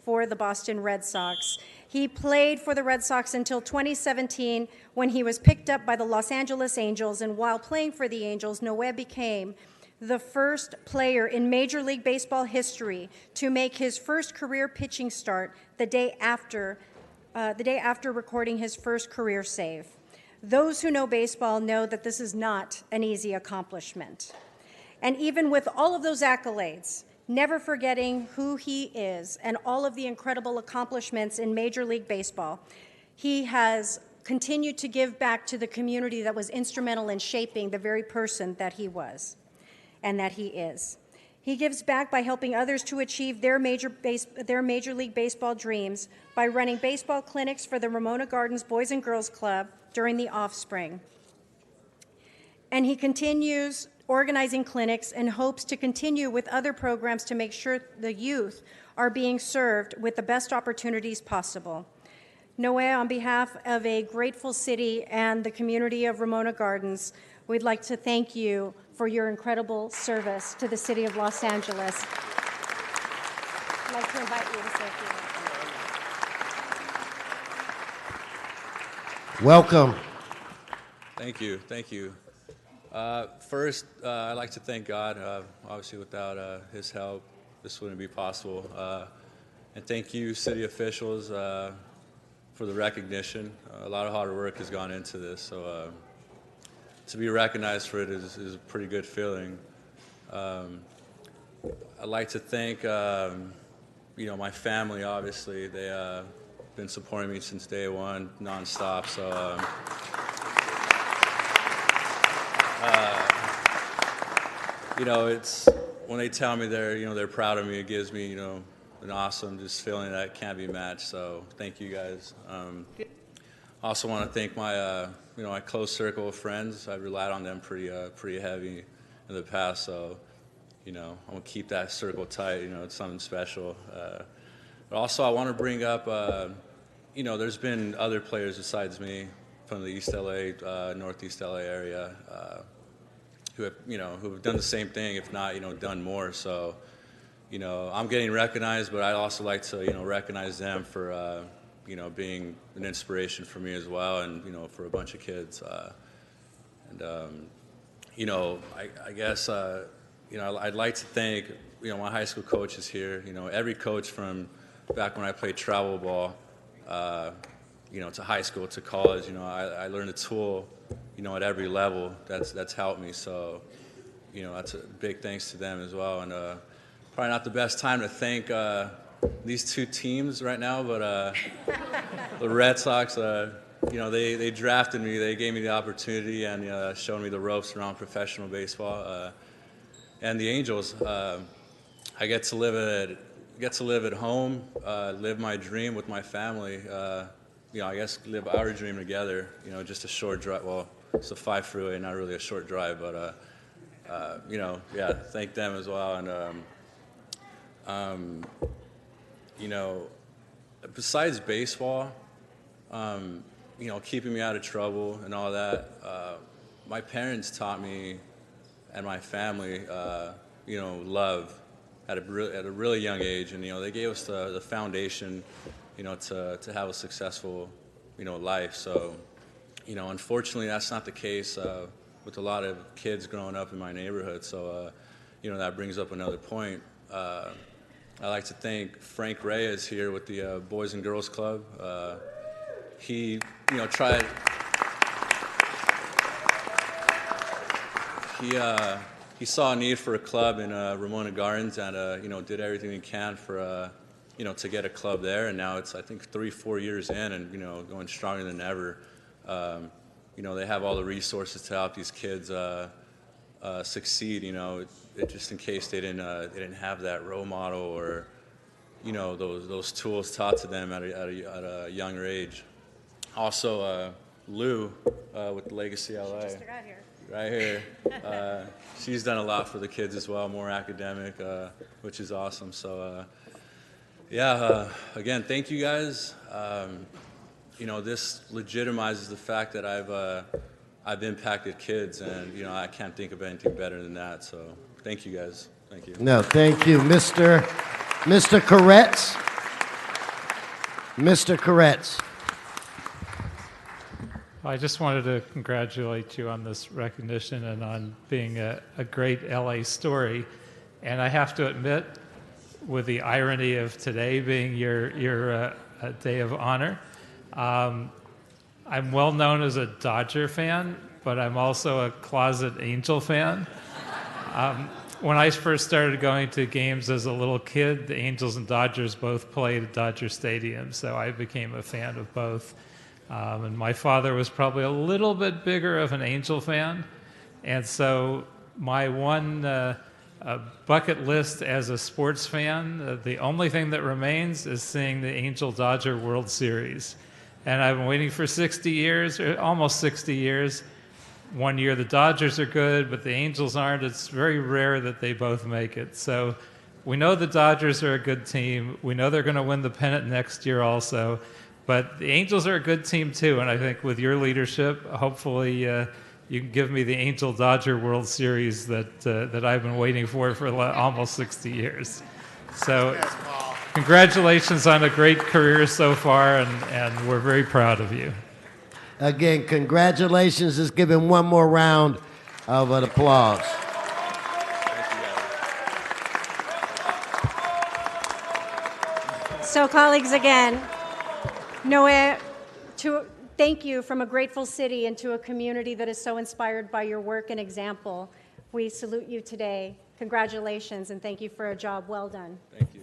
for the Boston Red Sox. He played for the Red Sox until 2017, when he was picked up by the Los Angeles Angels, and while playing for the Angels, Noe became the first player in Major League Baseball history to make his first career pitching start the day after recording his first career save. Those who know baseball know that this is not an easy accomplishment. And even with all of those accolades, never forgetting who he is and all of the incredible accomplishments in Major League Baseball, he has continued to give back to the community that was instrumental in shaping the very person that he was and that he is. He gives back by helping others to achieve their Major League Baseball dreams by running baseball clinics for the Ramona Gardens Boys and Girls Club during the off-spring. And he continues organizing clinics and hopes to continue with other programs to make sure the youth are being served with the best opportunities possible. Noe, on behalf of a grateful city and the community of Ramona Gardens, we'd like to thank you for your incredible service to the city of Los Angeles. I'd like to invite you to say a few words. Welcome. Thank you. Thank you. First, I'd like to thank God. Obviously, without His help, this wouldn't be possible. And thank you, city officials, for the recognition. A lot of hard work has gone into this, so to be recognized for it is a pretty good feeling. I'd like to thank, my family, obviously. They been supporting me since day one, nonstop. So, it's when they tell me they're proud of me, it gives me, an awesome just feeling that can't be matched. So, thank you guys. I also want to thank my, my close circle of friends. I've relied on them pretty heavy in the past. So, I'm gonna keep that circle tight. It's something special. But also, I want to bring up, there's been other players besides me from the East LA, Northeast LA area, who have done the same thing, if not, done more. So, I'm getting recognized, but I'd also like to, recognize them for, being an inspiration for me as well, and for a bunch of kids. I guess, I'd like to thank, my high school coaches here. Every coach from back when I played travel ball, to high school, to college. I learned a tool, at every level that's helped me. So, that's a big thanks to them as well. And probably not the best time to thank these two teams right now, but the Red Sox, they drafted me. They gave me the opportunity and showed me the ropes around professional baseball. And the Angels, I get to live at home, live my dream with my family. I guess live our dream together. Just a short drive. Well, it's a 5 freeway, not really a short drive, but thank them as well. And besides baseball, keeping me out of trouble and all that, my parents taught me and my family, love at a really young age, and they gave us the foundation, to have a successful, life. So, unfortunately, that's not the case with a lot of kids growing up in my neighborhood. So, that brings up another point. I'd like to thank Frank Reyes here with the Boys and Girls Club. He, tried. He saw a need for a club in Ramona Gardens and, did everything he can for, to get a club there. And now it's, I think, 3-4 years in and, going stronger than ever. They have all the resources to help these kids succeed, just in case they didn't have that role model or, those tools taught to them at a younger age. Also, Lou with Legacy LA. Just got here. Right here. She's done a lot for the kids as well, more academic, which is awesome. So, again, thank you guys. This legitimizes the fact that I've impacted kids, and I can't think of anything better than that. So, thank you guys. Thank you. No, thank you, Mr. Koretz. Mr. Koretz. I just wanted to congratulate you on this recognition and on being a great LA story. And I have to admit, with the irony of today being your day of honor, I'm well known as a Dodger fan, but I'm also a closet Angel fan. When I first started going to games as a little kid, the Angels and Dodgers both played at Dodger Stadium, so I became a fan of both. And my father was probably a little bit bigger of an Angel fan. And so my one bucket list as a sports fan, the only thing that remains is seeing the Angel-Dodger World Series. And I've been waiting for 60 years, or almost 60 years. One year the Dodgers are good, but the Angels aren't. It's very rare that they both make it. So we know the Dodgers are a good team. We know they're going to win the pennant next year also. But the Angels are a good team too, and I think with your leadership, hopefully you can give me the Angel-Dodger World Series that I've been waiting for almost 60 years. So congratulations on a great career so far, and we're very proud of you. Again, congratulations. Let's give him one more round of applause. So, colleagues, again, Noé, thank you from a grateful city into a community that is so inspired by your work and example. We salute you today. Congratulations, and thank you for a job well done. Thank you.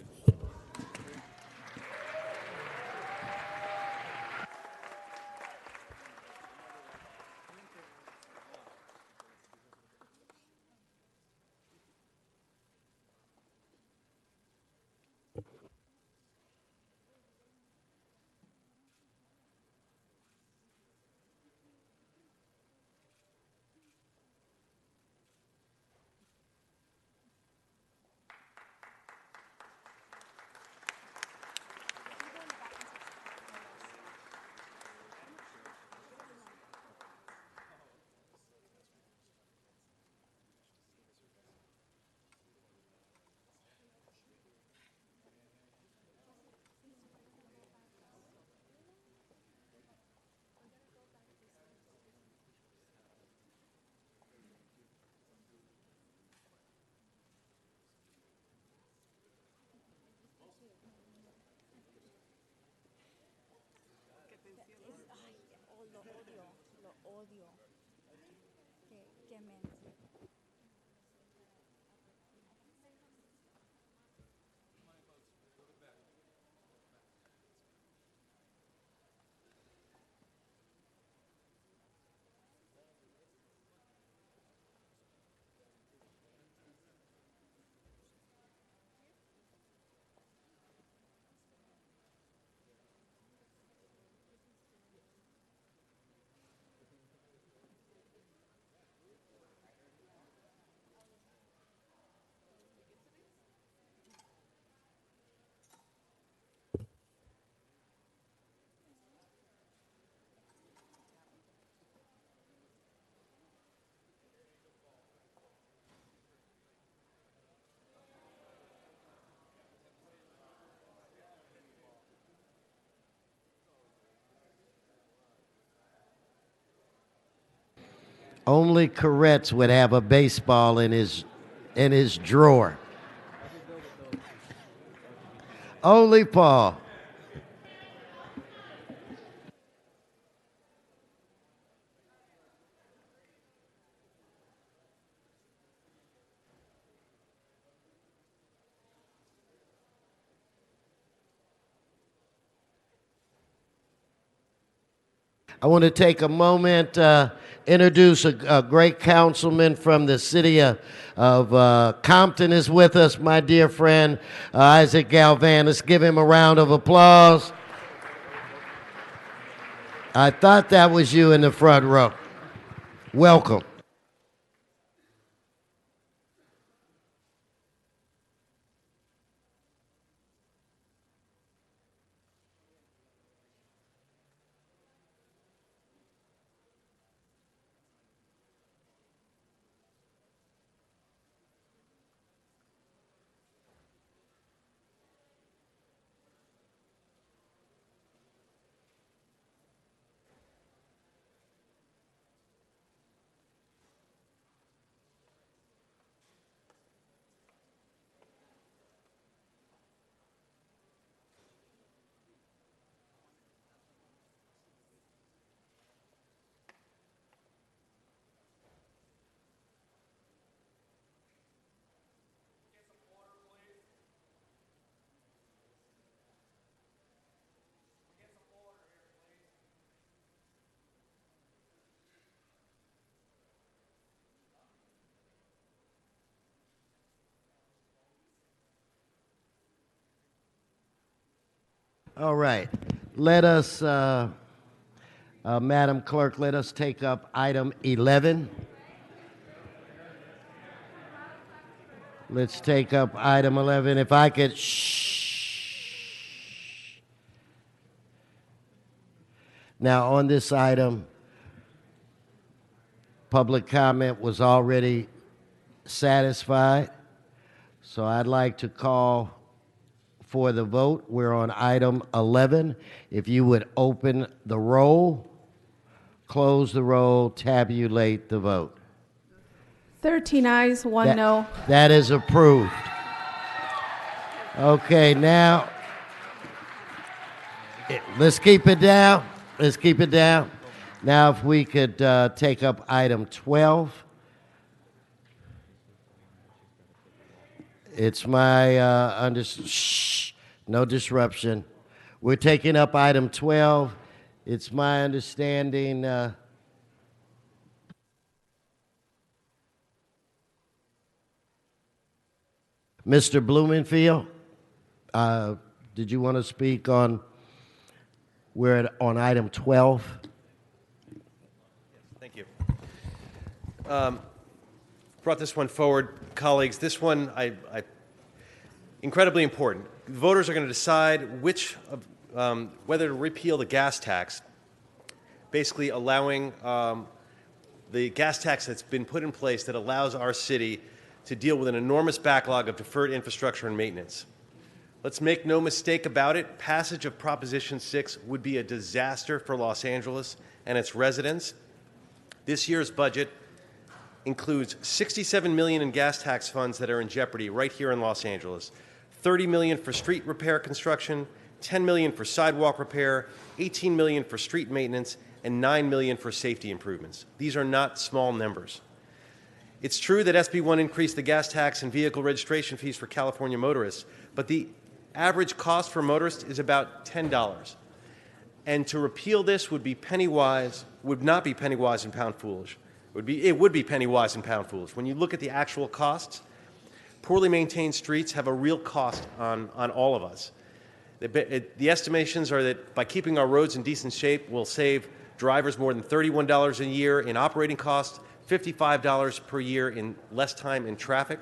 Only Koretz would have a baseball in his drawer. Only Paul. I want to take a moment, introduce a great councilman from the city of Compton is with us, my dear friend, Isaac Galvan. Let's give him a round of applause. I thought that was you in the front row. Welcome. All right. Let us, Madam Clerk, let us take up item 11. Let's take up item 11. If I could, shh. Now, on this item, public comment was already satisfied, so I'd like to call for the vote. We're on item 11. If you would open the roll, close the roll, tabulate the vote. 13 ayes, 1 no. That is approved. Okay, now, let's keep it down. Let's keep it down. Now, if we could take up item 12. It's my shh, no disruption. We're taking up item 12. It's my understanding. Mr. Blumenfield, did you want to speak on? We're on item 12. Thank you. Brought this one forward, colleagues. This one, incredibly important. Voters are going to decide whether to repeal the gas tax, basically allowing the gas tax that's been put in place that allows our city to deal with an enormous backlog of deferred infrastructure and maintenance. Let's make no mistake about it, passage of Proposition 6 would be a disaster for Los Angeles and its residents. This year's budget includes $67 million in gas tax funds that are in jeopardy right here in Los Angeles, $30 million for street repair construction, $10 million for sidewalk repair, $18 million for street maintenance, and $9 million for safety improvements. These are not small numbers. It's true that SB 1 increased the gas tax and vehicle registration fees for California motorists, but the average cost for motorists is about $10. And to repeal this would not be penny wise and pound foolish. It would be penny wise and pound foolish. When you look at the actual costs, poorly maintained streets have a real cost on all of us. The estimations are that by keeping our roads in decent shape, we'll save drivers more than $31 a year in operating costs, $55 per year in less time in traffic.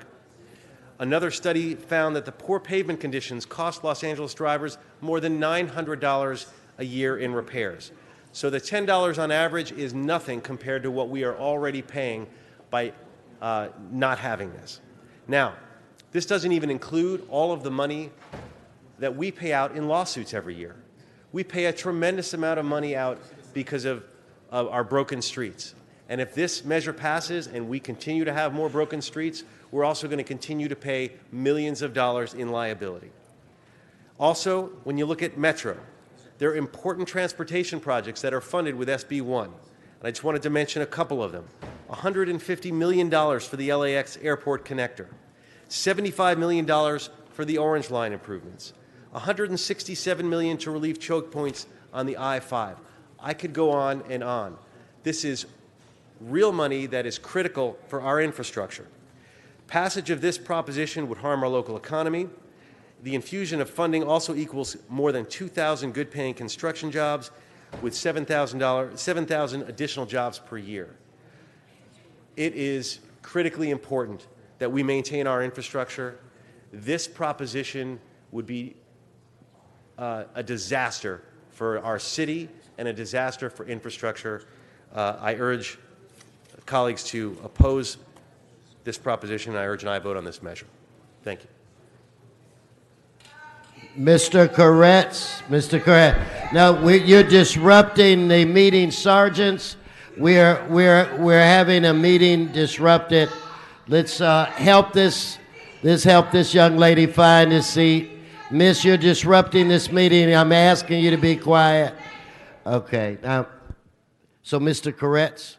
Another study found that the poor pavement conditions cost Los Angeles drivers more than $900 a year in repairs. So the $10 on average is nothing compared to what we are already paying by not having this. Now, this doesn't even include all of the money that we pay out in lawsuits every year. We pay a tremendous amount of money out because of our broken streets. And if this measure passes and we continue to have more broken streets, we're also going to continue to pay millions of dollars in liability. Also, when you look at Metro, there are important transportation projects that are funded with SB 1. And I just wanted to mention a couple of them. $150 million for the LAX airport connector, $75 million for the Orange Line improvements, $167 million to relieve choke points on the I-5. I could go on and on. This is real money that is critical for our infrastructure. Passage of this proposition would harm our local economy. The infusion of funding also equals more than 2,000 good-paying construction jobs with 7,000 additional jobs per year. It is critically important that we maintain our infrastructure. This proposition would be a disaster for our city and a disaster for infrastructure. I urge colleagues to oppose this proposition. I urge an aye vote on this measure. Thank you. Mr. Koretz. No, you're disrupting the meeting, sergeants. We're having a meeting disrupted. Let's help this young lady find a seat. Miss, you're disrupting this meeting. I'm asking you to be quiet. Okay. Now, so Mr. Koretz.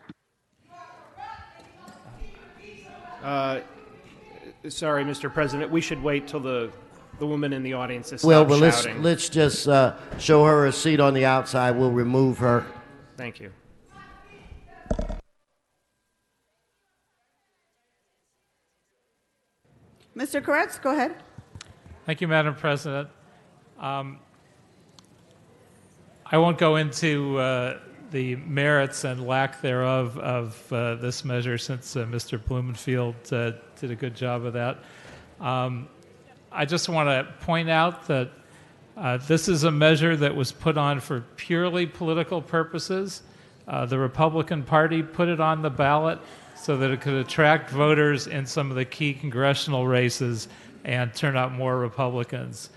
Sorry, Mr. President. We should wait till the woman in the audience is Well, shouting. let's just show her a seat on the outside. We'll remove her. Thank you. Mr. Koretz, go ahead. Thank you, Madam President. I won't go into the merits and lack thereof of this measure since Mr. Blumenfield did a good job of that. I just want to point out that this is a measure that was put on for purely political purposes. The Republican Party put it on the ballot so that it could attract voters in some of the key congressional races and turn out more Republicans.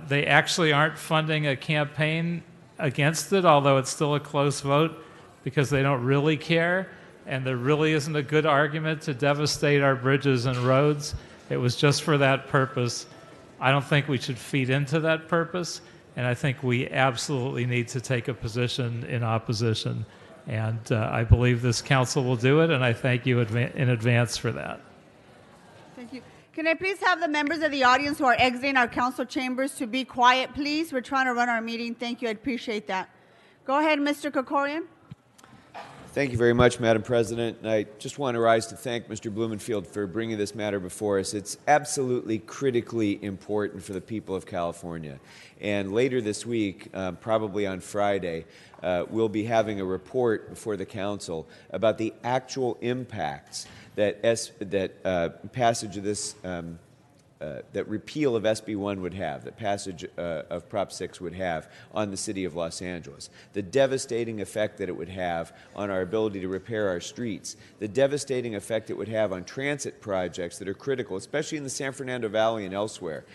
They actually aren't funding a campaign against it, although it's still a close vote, because they don't really care, and there really isn't a good argument to devastate our bridges and roads. It was just for that purpose. I don't think we should feed into that purpose, And I think we absolutely need to take a position in opposition. And I believe this council will do it, and I thank you in advance for that. Thank you. Can I please have the members of the audience who are exiting our council chambers to be quiet, please? We're trying to run our meeting. Thank you. I appreciate that. Go ahead, Mr. Kokorian. Thank you very much, Madam President. And I just want to rise to thank Mr. Blumenfield for bringing this matter before us. It's absolutely critically important for the people of California. And later this week, probably on Friday, we'll be having a report before the council about the actual impacts that passage of this that repeal of SB 1 would have, that passage of Prop 6 would have on the city of Los Angeles, the devastating effect that it would have on our ability to repair our streets, the devastating effect it would have on transit projects that are critical, especially in the San Fernando Valley and elsewhere.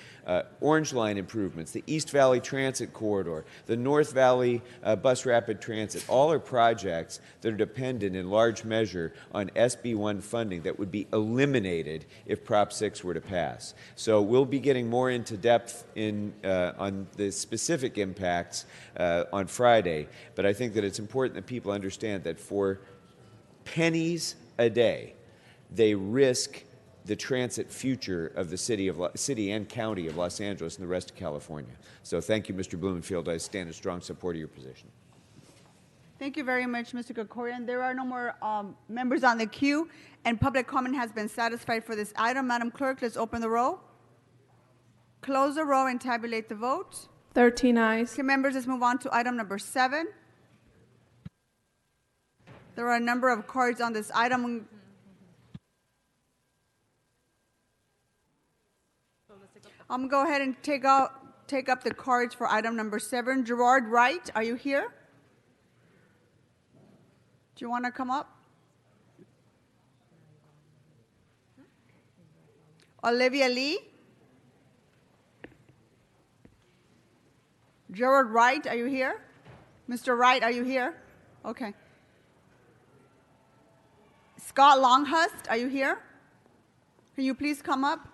Orange Line improvements, the East Valley Transit Corridor, the North Valley Bus Rapid Transit, all are projects that are dependent in large measure on SB 1 funding that would be eliminated if Prop 6 were to pass. So we'll be getting more into depth on the specific impacts on Friday, but I think that it's important that people understand that for pennies a day, they risk the transit future of the city and county of Los Angeles and the rest of California. So thank you, Mr. Blumenfield. I stand in strong support of your position. Thank you very much, Mr. Kokorian. There are no more members on the queue, and public comment has been satisfied for this item. Madam Clerk, let's open the roll, close the roll, and tabulate the vote. 13 ayes. Okay, members, let's move on to item number 7. There are a number of cards on this item. I'm going to go ahead and take up the cards for item number 7. Gerard Wright, are you here? Do you want to come up? Olivia Lee? Gerard Wright, are you here? Mr. Wright, are you here? Okay. Scott Longhurst, are you here? Can you please come up?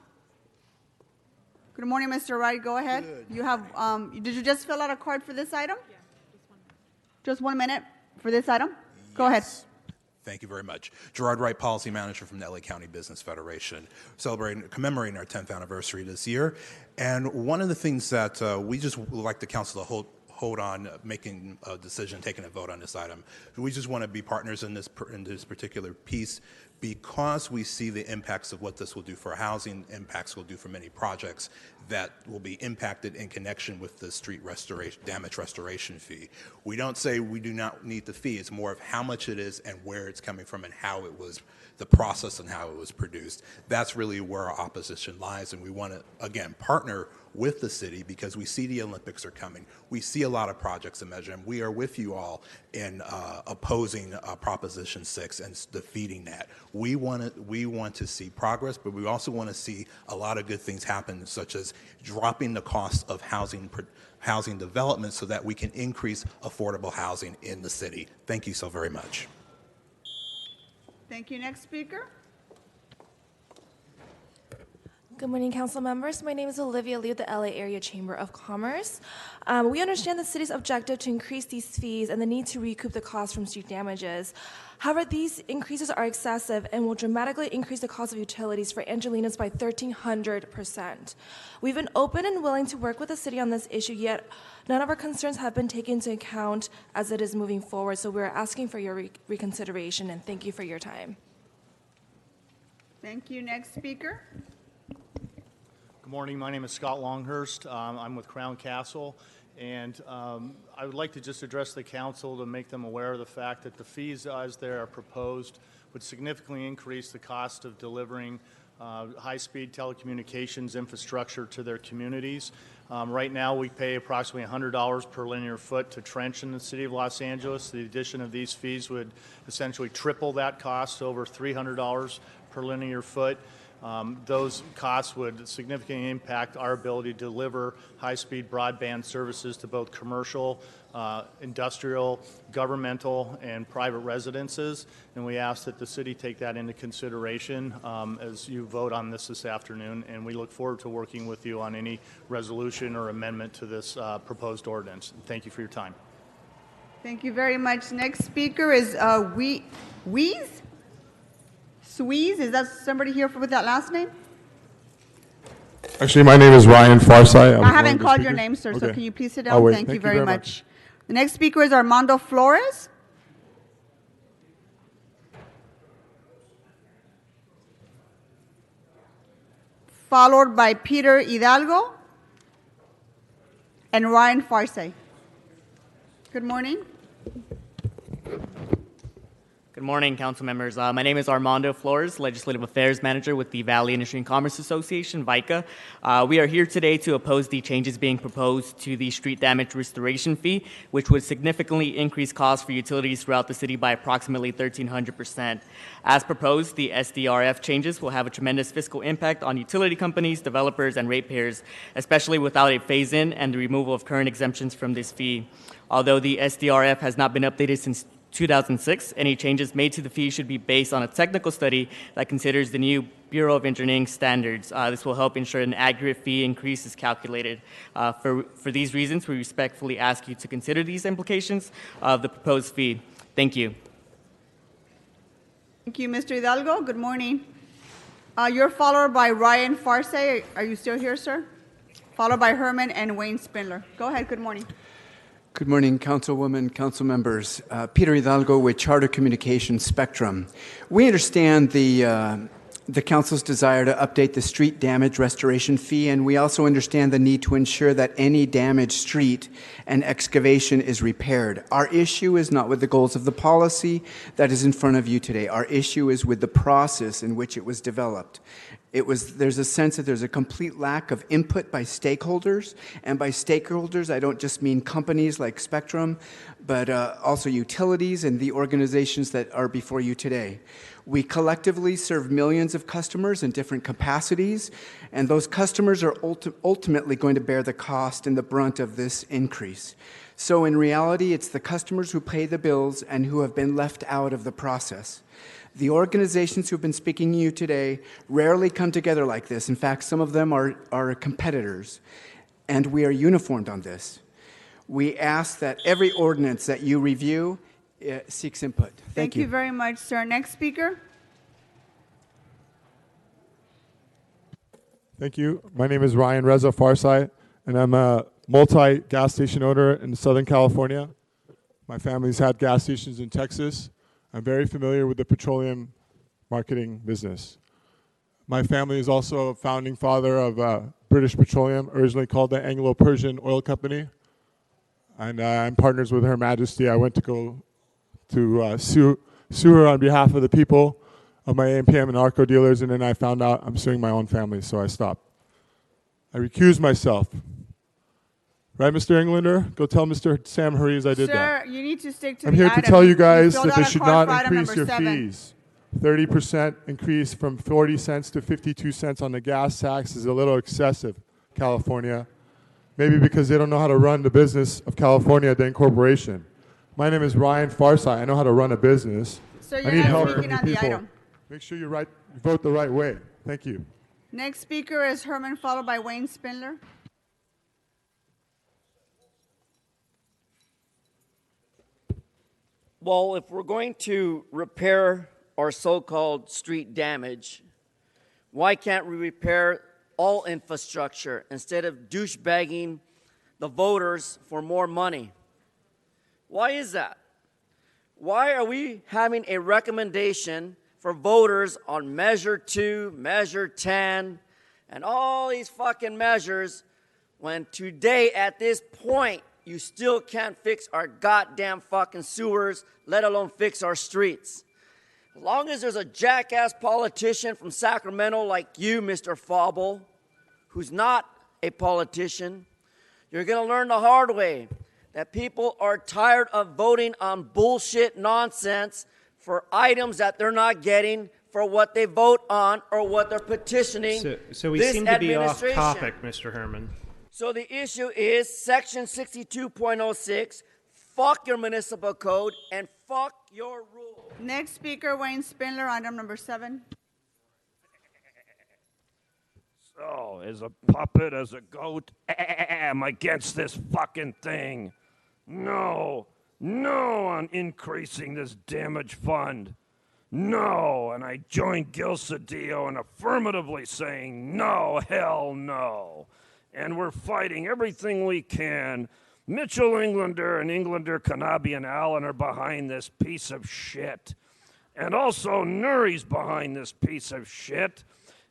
Good morning, Mr. Wright. Go ahead. Good. You have. Did you just fill out a card for this item? Yeah, just 1 minute for this item. Go ahead. Thank you very much. Gerard Wright, Policy Manager from the LA County Business Federation, commemorating our 10th anniversary this year. And one of the things that we just would like the council to hold on making a decision, taking a vote on this item. We just want to be partners in this particular piece, because we see the impacts of what this will do for housing, impacts will do for many projects that will be impacted in connection with the street damage restoration fee. We don't say we do not need the fee. It's more of how much it is and where it's coming from and how it was, the process and how it was produced. That's really where our opposition lies, and we want to, again, partner with the city because we see the Olympics are coming. We see a lot of projects in Measure, and we are with you all in opposing Proposition 6 and defeating that. We want to see progress, but we also want to see a lot of good things happen, such as dropping the cost of housing development so that we can increase affordable housing in the city. Thank you so very much. Thank you. Next speaker. Good morning, council members. My name is Olivia Liu, the LA Area Chamber of Commerce. We understand the city's objective to increase these fees and the need to recoup the cost from street damages. However, these increases are excessive and will dramatically increase the cost of utilities for Angelinos by 1,300%. We've been open and willing to work with the city on this issue, yet none of our concerns have been taken into account as it is moving forward. So we're asking for your reconsideration, and thank you for your time. Thank you. Next speaker. Good morning. My name is Scott Longhurst. I'm with Crown Castle, and I would like to just address the council to make them aware of the fact that the fees as they are proposed would significantly increase the cost of delivering high-speed telecommunications infrastructure to their communities. Right now, we pay approximately $100 per linear foot to trench in the city of Los Angeles. The addition of these fees would essentially triple that cost, over $300 per linear foot. Those costs would significantly impact our ability to deliver high-speed broadband services to both commercial, industrial, governmental, and private residences, and we ask that the city take that into consideration as you vote on this afternoon, and we look forward to working with you on any resolution or amendment to this proposed ordinance. Thank you for your time. Thank you very much. Next speaker is Weeze? Sweeze? Is that somebody here with that last name? Actually, my name is Ryan Farside. I haven't called your name, sir, so can you please sit down? Thank you very much. The next speaker is Armando Flores. Followed by Peter Hidalgo and Ryan Farside. Good morning. Good morning, council members. My name is Armando Flores, Legislative Affairs Manager with the Valley Industry and Commerce Association, VICA. We are here today to oppose the changes being proposed to the street damage restoration fee, which would significantly increase costs for utilities throughout the city by approximately 1,300%. As proposed, the SDRF changes will have a tremendous fiscal impact on utility companies, developers, and ratepayers, especially without a phase-in and the removal of current exemptions from this fee. Although the SDRF has not been updated since 2006, any changes made to the fee should be based on a technical study that considers the new Bureau of Engineering standards. This will help ensure an accurate fee increase is calculated. For these reasons, we respectfully ask you to consider these implications of the proposed fee. Thank you. Thank you, Mr. Hidalgo. Good morning. You're followed by Ryan Farside. Are you still here, sir? Followed by Herman and Wayne Spindler. Go ahead. Good morning. Good morning, Councilwoman, Council members. Peter Hidalgo with Charter Communications Spectrum. We understand the Council's desire to update the street damage restoration fee, and we also understand the need to ensure that any damaged street and excavation is repaired. Our issue is not with the goals of the policy that is in front of you today. Our issue is with the process in which it was developed. There's a sense that there's a complete lack of input by stakeholders, and by stakeholders I don't just mean companies like Spectrum, but also utilities and the organizations that are before you today. We collectively serve millions of customers in different capacities, and those customers are ultimately going to bear the cost and the brunt of this increase. So in reality, it's the customers who pay the bills and who have been left out of the process. The organizations who have been speaking to you today rarely come together like this. In fact, some of them are competitors, and we are uniformed on this. We ask that every ordinance that you review seeks input. Thank you very much, sir. Next speaker. Thank you. My name is Ryan Reza Farside, and I'm a multi-gas station owner in Southern California. My family's had gas stations in Texas. I'm very familiar with the petroleum marketing business. My family is also a founding father of British Petroleum, originally called the Anglo-Persian Oil Company. And I'm partners with Her Majesty. I went to go to sue her on behalf of the people of my AMPM and ARCO dealers, and then I found out I'm suing my own family, so I stopped. I recused myself. Right, Mr. Englander? Go tell Mr. Sam Hariz I did that. Sir, you need to stick to I'm the here item. to tell you guys that they they should not increase your fees. 30% increase from 40 cents to 52 cents on the gas tax is a little excessive, California. Maybe because they don't know how to run the business of California, the incorporation. My name is Ryan Farside. I know how to run a business. Sir, I you're need not help speaking from you on the people. item. Make sure you vote the right way. Thank you. Next speaker is Herman, followed by Wayne Spindler. Well, if we're going to repair our so-called street damage, why can't we repair all infrastructure instead of douchebagging the voters for more money? Why is that? Why are we having a recommendation for voters on Measure 2, Measure 10, and all these fucking measures when today at this point you still can't fix our goddamn fucking sewers, let alone fix our streets? As long as there's a jackass politician from Sacramento like you, Mr. Fauble, who's not a politician, you're going to learn the hard way that people are tired of voting on bullshit nonsense for items that they're not getting for what they vote on or what they're petitioning So we this seem to be off administration. topic, Mr. Herman. So the issue is Section 62.06, fuck your municipal code and fuck your rules. Next speaker, Wayne Spindler, item number 7. So, as a puppet, as a goat, I'm against this fucking thing. No on increasing this damage fund. No, and I join Gil Cedillo in affirmatively saying no, hell no. And we're fighting everything we can. Mitchell Englander and Englander, Kanabi, and Allen are behind this piece of shit. And also Nuri's behind this piece of shit.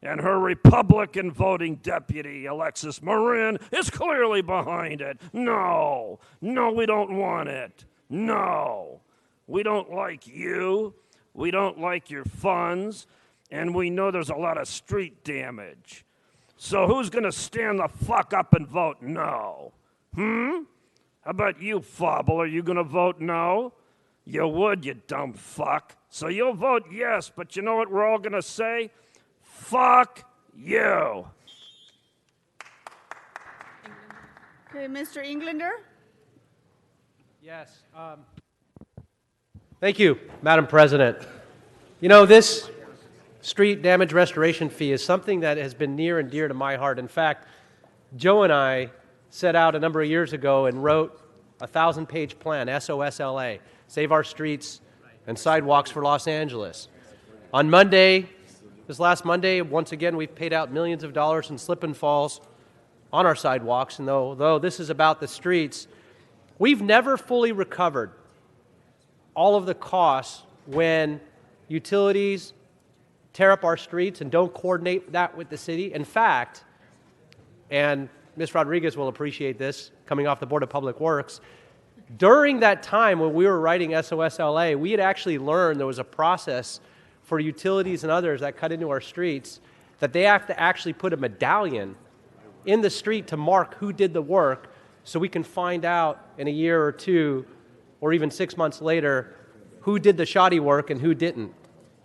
And her Republican voting deputy, Alexis Marin, is clearly behind it. No, we don't want it. No, we don't like you. We don't like your funds. And we know there's a lot of street damage. So who's going to stand the fuck up and vote no? How about you, Fauble? Are you going to vote no? You would, you dumb fuck. So you'll vote yes, but you know what we're all going to say? Fuck you. Okay, Mr. Englander? Yes. Thank you, Madam President. You know, this street damage restoration fee is something that has been near and dear to my heart. In fact, Joe and I set out a number of years ago and wrote a 1,000-page plan, SOSLA, Save Our Streets and Sidewalks for Los Angeles. On Monday, this last Monday, once again, we've paid out millions of dollars in slip and falls on our sidewalks. And though this is about the streets, we've never fully recovered all of the costs when utilities tear up our streets and don't coordinate that with the city. In fact, and Ms. Rodriguez will appreciate this, coming off the Board of Public Works, during that time when we were writing SOSLA, we had actually learned there was a process for utilities and others that cut into our streets that they have to actually put a medallion in the street to mark who did the work so we can find out in a year or two or even 6 months later who did the shoddy work and who didn't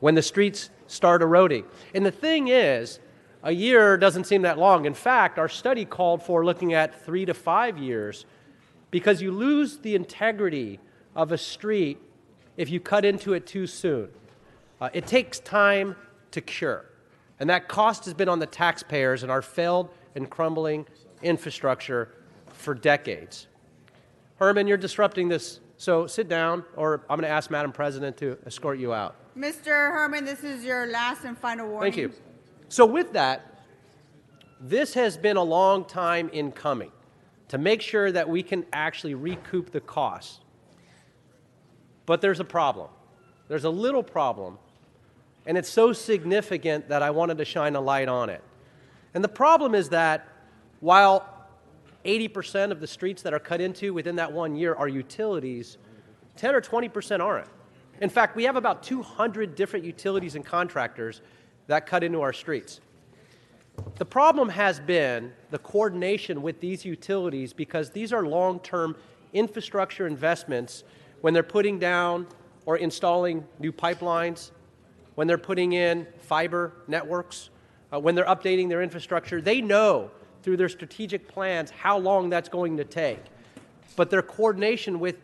when the streets start eroding. And the thing is, a year doesn't seem that long. In fact, our study called for looking at 3 to 5 years because you lose the integrity of a street if you cut into it too soon. It takes time to cure. And that cost has been on the taxpayers and our failed and crumbling infrastructure for decades. Herman, you're disrupting this, so sit down, or I'm going to ask Madam President to escort you out. Mr. Herman, this is your last and final warning. Thank you. So with that, this has been a long time in coming to make sure that we can actually recoup the costs. But there's a problem. There's a little problem, and it's so significant that I wanted to shine a light on it. And the problem is that while 80% of the streets that are cut into within that 1 year are utilities, 10 or 20% aren't. In fact, we have about 200 different utilities and contractors that cut into our streets. The problem has been the coordination with these utilities because these are long-term infrastructure investments when they're putting down or installing new pipelines, when they're putting in fiber networks, when they're updating their infrastructure. They know through their strategic plans how long that's going to take. But their coordination with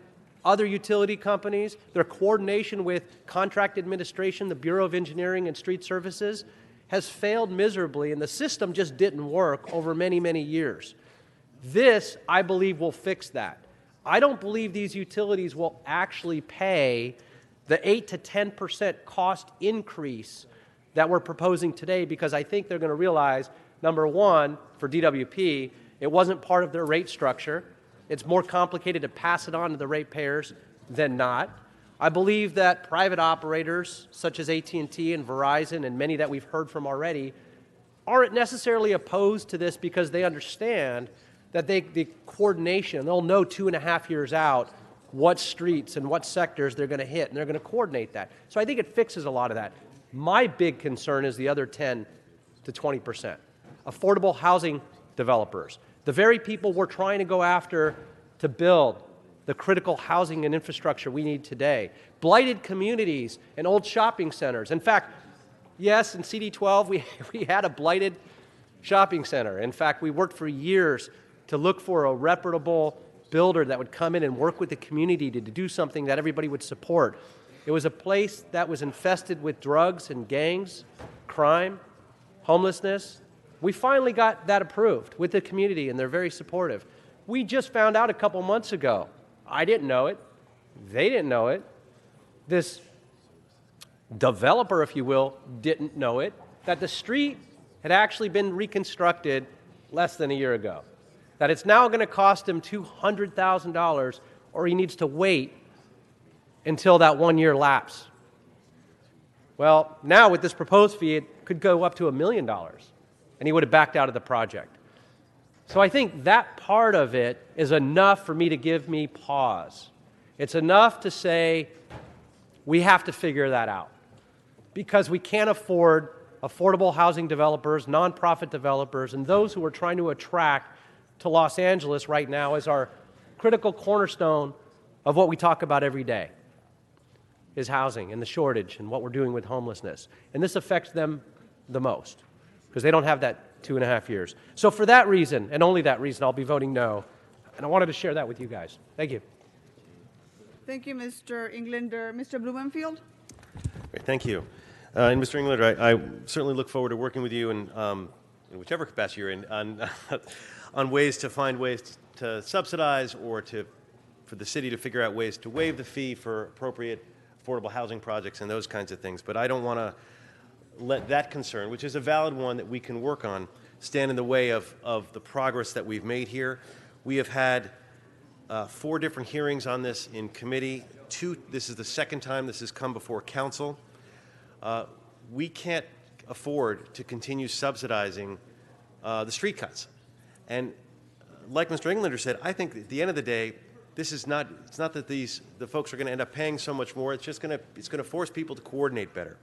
other utility companies, their coordination with contract administration, the Bureau of Engineering and Street Services, has failed miserably, and the system just didn't work over many, many years. This, I believe, will fix that. I don't believe these utilities will actually pay the 8 to 10% cost increase that we're proposing today because I think they're going to realize, number one, for DWP, it wasn't part of their rate structure. It's more complicated to pass it on to the ratepayers than not. I believe that private operators such as AT&T and Verizon and many that we've heard from already aren't necessarily opposed to this because they understand that the coordination, they'll know 2.5 years out what streets and what sectors they're going to hit, and they're going to coordinate that. So I think it fixes a lot of that. My big concern is the other 10 to 20%. Affordable housing developers, the very people we're trying to go after to build the critical housing and infrastructure we need today. Blighted communities and old shopping centers. In fact, Yes, in CD12, we had a blighted shopping center. In fact, we worked for years to look for a reputable builder that would come in and work with the community to do something that everybody would support. It was a place that was infested with drugs and gangs, crime, homelessness. We finally got that approved with the community, and they're very supportive. We just found out a couple months ago. I didn't know it. They didn't know it. This developer, if you will, didn't know it, that the street had actually been reconstructed less than a year ago. That it's now going to cost him $200,000, or he needs to wait until that 1 year lapse. Well, now with this proposed fee, it could go up to $1 million, and he would have backed out of the project. So I think that part of it is enough for me to give me pause. It's enough to say we have to figure that out, because we can't afford affordable housing developers, nonprofit developers, and those who are trying to attract to Los Angeles right now as our critical cornerstone of what we talk about every day is housing and the shortage and what we're doing with homelessness. And this affects them the most because they don't have that 2.5 years. So for that reason, and only that reason, I'll be voting no. And I wanted to share that with you guys. Thank you. Thank you, Mr. Englander. Mr. Blumenfield? Great, thank you. And Mr. Englander, I certainly look forward to working with you in whichever capacity you're in on ways to find ways to subsidize or for the city to figure out ways to waive the fee for appropriate affordable housing projects and those kinds of things. But I don't want to let that concern, which is a valid one that we can work on, stand in the way of the progress that we've made here. We have had 4 different hearings on this in committee. This is the second time this has come before council. We can't afford to continue subsidizing the street cuts. And like Mr. Englander said, I think at the end of the day, it's not that the folks are going to end up paying so much more. It's just going to force people to coordinate better.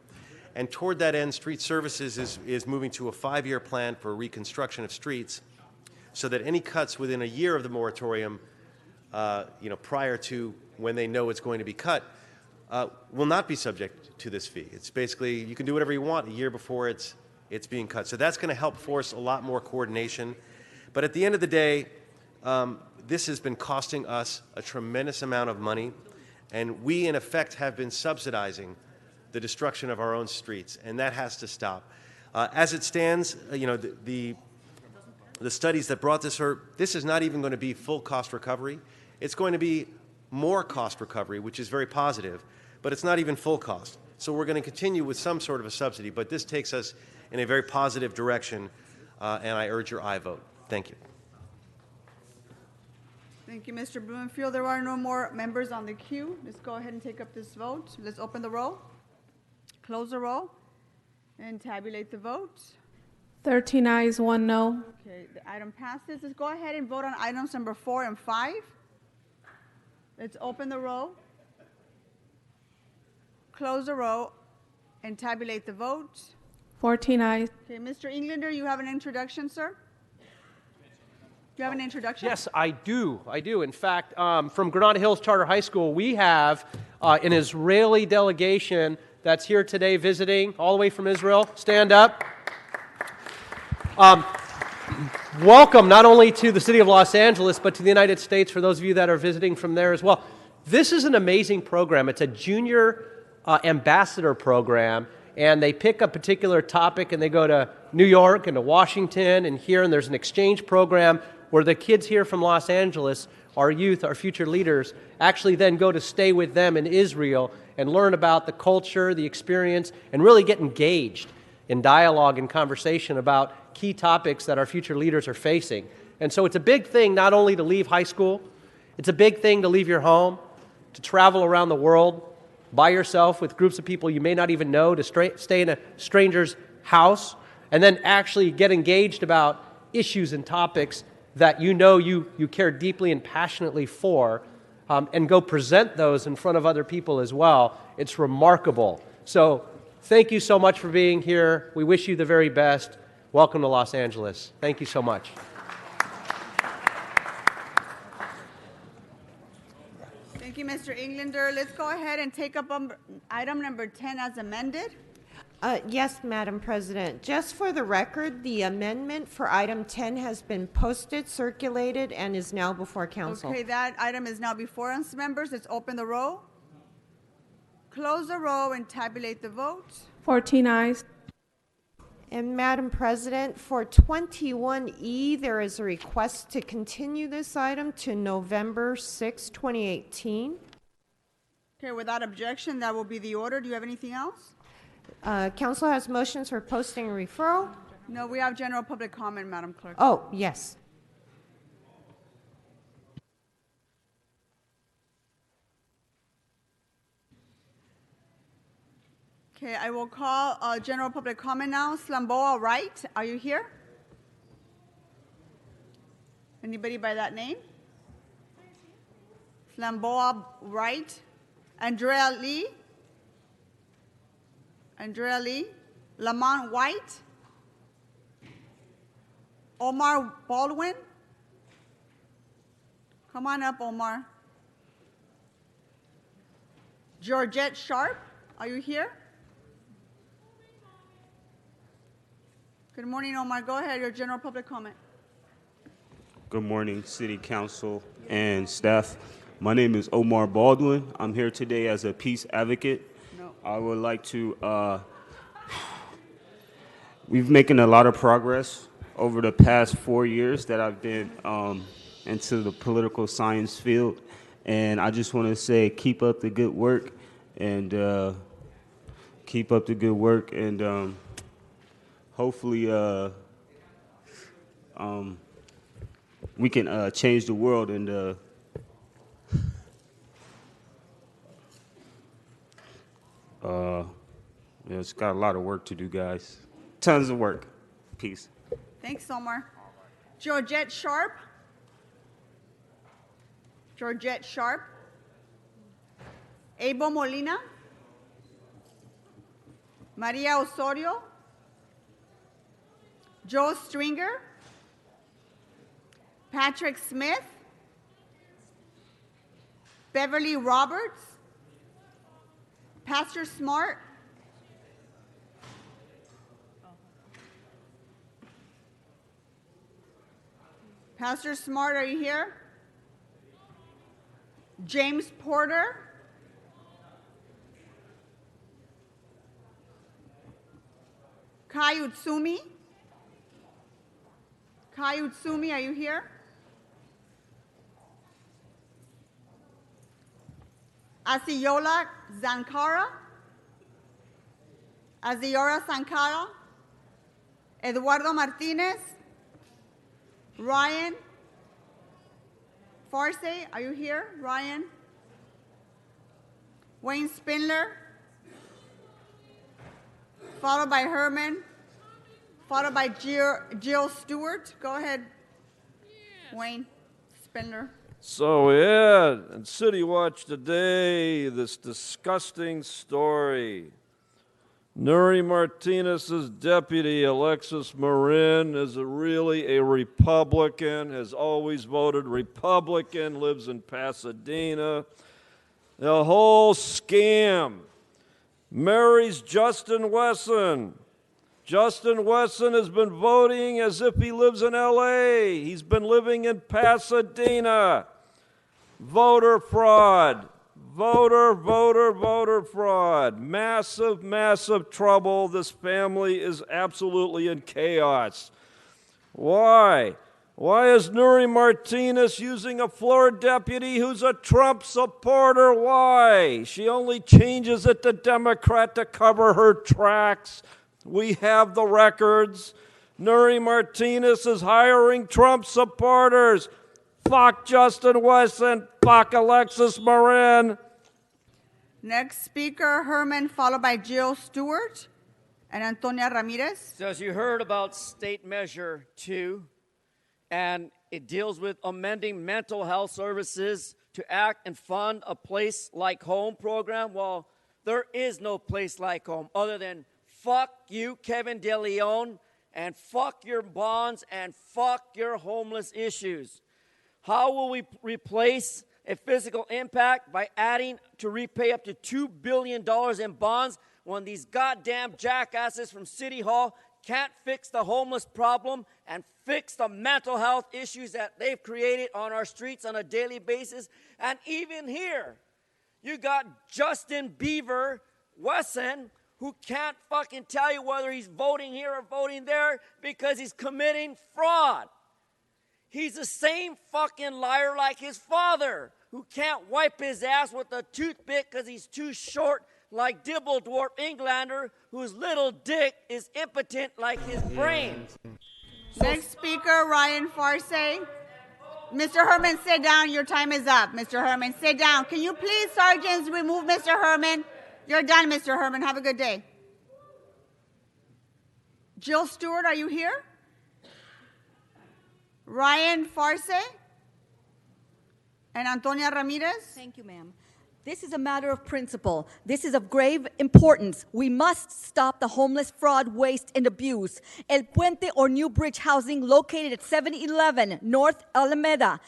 And toward that end, Street Services is moving to a 5-year plan for reconstruction of streets, so that any cuts within a year of the moratorium, prior to when they know it's going to be cut, will not be subject to this fee. It's basically you can do whatever you want a year before it's being cut. So that's going to help force a lot more coordination. But at the end of the day, this has been costing us a tremendous amount of money, and we, in effect, have been subsidizing the destruction of our own streets, and that has to stop. As it stands, the studies that brought this is not even going to be full cost recovery. It's going to be more cost recovery, which is very positive, but it's not even full cost. So we're going to continue with some sort of a subsidy, but this takes us in a very positive direction, and I urge your aye vote. Thank you. Thank you, Mr. Blumenfield. There are no more members on the queue. Let's go ahead and take up this vote. Let's open the roll, close the roll, and tabulate the vote. 13 ayes, 1 no. Okay, the item passes. Let's go ahead and vote on items number 4 and 5. Let's open the roll, close the roll, and tabulate the vote. 14 ayes. Okay, Mr. Englander, you have an introduction, sir? Do you have an introduction? Yes, I do. In fact, from Granada Hills Charter High School, we have an Israeli delegation that's here today visiting all the way from Israel. Stand up. Welcome not only to the city of Los Angeles, but to the United States for those of you that are visiting from there as well. This is an amazing program. It's a junior ambassador program, and they pick a particular topic and they go to New York and to Washington and here, and there's an exchange program where the kids here from Los Angeles, our youth, our future leaders, actually then go to stay with them in Israel and learn about the culture, the experience, and really get engaged in dialogue and conversation about key topics that our future leaders are facing. And so it's a big thing not only to leave high school, it's a big thing to leave your home, to travel around the world by yourself with groups of people you may not even know, to stay in a stranger's house, and then actually get engaged about issues and topics that you care deeply and passionately for, and go present those in front of other people as well. It's remarkable. So thank you so much for being here. We wish you the very best. Welcome to Los Angeles. Thank you so much. Thank you, Mr. Englander. Let's go ahead and take up item number 10 as amended. Yes, Madam President. Just for the record, the amendment for item 10 has been posted, circulated, and is now before council. Okay, that item is now before us, members. Let's open the roll, close the roll, and tabulate the vote. 14 eyes. And Madam President, for 21E, there is a request to continue this item to November 6, 2018. Okay, without objection, that will be the order. Do you have anything else? Council has motions for posting and referral. No, we have general public comment, Madam Clerk. Oh, yes. Okay, I will call general public comment now. Slamboa Wright, are you here? Anybody by that name? Slamboa Wright. Andrea Lee. Andrea Lee. Lamont White. Omar Baldwin. Come on up, Omar. Georgette Sharp, are you here? Good morning, Omar. Go ahead, your general public comment. Good morning, City Council and staff. My name is Omar Baldwin. I'm here today as a peace advocate. I would like to, we've making a lot of progress over the past 4 years that I've been into the political science field. And I just want to say, keep up the good work and hopefully we can change the world and yeah, it's got a lot of work to do, guys. Tons of work. Peace. Thanks, Omar. Georgette Sharp. Georgette Sharp. Abel Molina. Maria Osorio. Joe Stringer. Patrick Smith. Beverly Roberts. Pastor Smart. Pastor Smart, are you here? James Porter. Kai Utsumi. Kai Utsumi, are you here? Asiola Zankara. Aziora Sankara. Eduardo Martinez. Ryan Farse, are you here? Ryan? Wayne Spindler, followed by Herman, followed by Jill Stewart. Go ahead, Wayne Spindler. So, yeah, in City Watch today, this disgusting story. Nuri Martinez's deputy, Alexis Marin, is really a Republican, has always voted Republican, lives in Pasadena. The whole scam. Marries Justin Wesson. Justin Wesson has been voting as if he lives in L.A. He's been living in Pasadena. Voter fraud. Voter fraud. Massive trouble. This family is absolutely in chaos. Why? Why is Nuri Martinez using a floor deputy who's a Trump supporter? Why? She only changes it to Democrat to cover her tracks. We have the records. Nuri Martinez is hiring Trump supporters. Fuck Justin Wesson. Fuck Alexis Marin. Next speaker, Herman, followed by Jill Stewart and Antonia Ramirez. So as you heard about State Measure 2, and it deals with amending mental health services to act and fund a Place Like Home program. Well, there is no place like home other than fuck you, Kevin De Leon, and fuck your bonds, and fuck your homeless issues. How will we replace a physical impact? By adding to repay up to $2 billion in bonds when these goddamn jackasses from City Hall can't fix the homeless problem and fix the mental health issues that they've created on our streets on a daily basis. And even here, you got Justin Beaver Wesson, who can't fucking tell you whether he's voting here or voting there because he's committing fraud. He's the same fucking liar like his father, who can't wipe his ass with a toothpick because he's too short, like Dibble-Dwarf Englander, whose little dick is impotent like his brain. Next speaker, Ryan Farsay. Mr. Herman, sit down. Your time is up. Mr. Herman, sit down. Can you please, sergeants, remove Mr. Herman? You're done, Mr. Herman. Have a good day. Jill Stewart, are you here? Ryan Farsay? And Antonia Ramirez? Thank you, ma'am. This is a matter of principle. This is of grave importance. We must stop the homeless fraud, waste, and abuse. El Puente or New Bridge Housing, located at 711 North Alameda,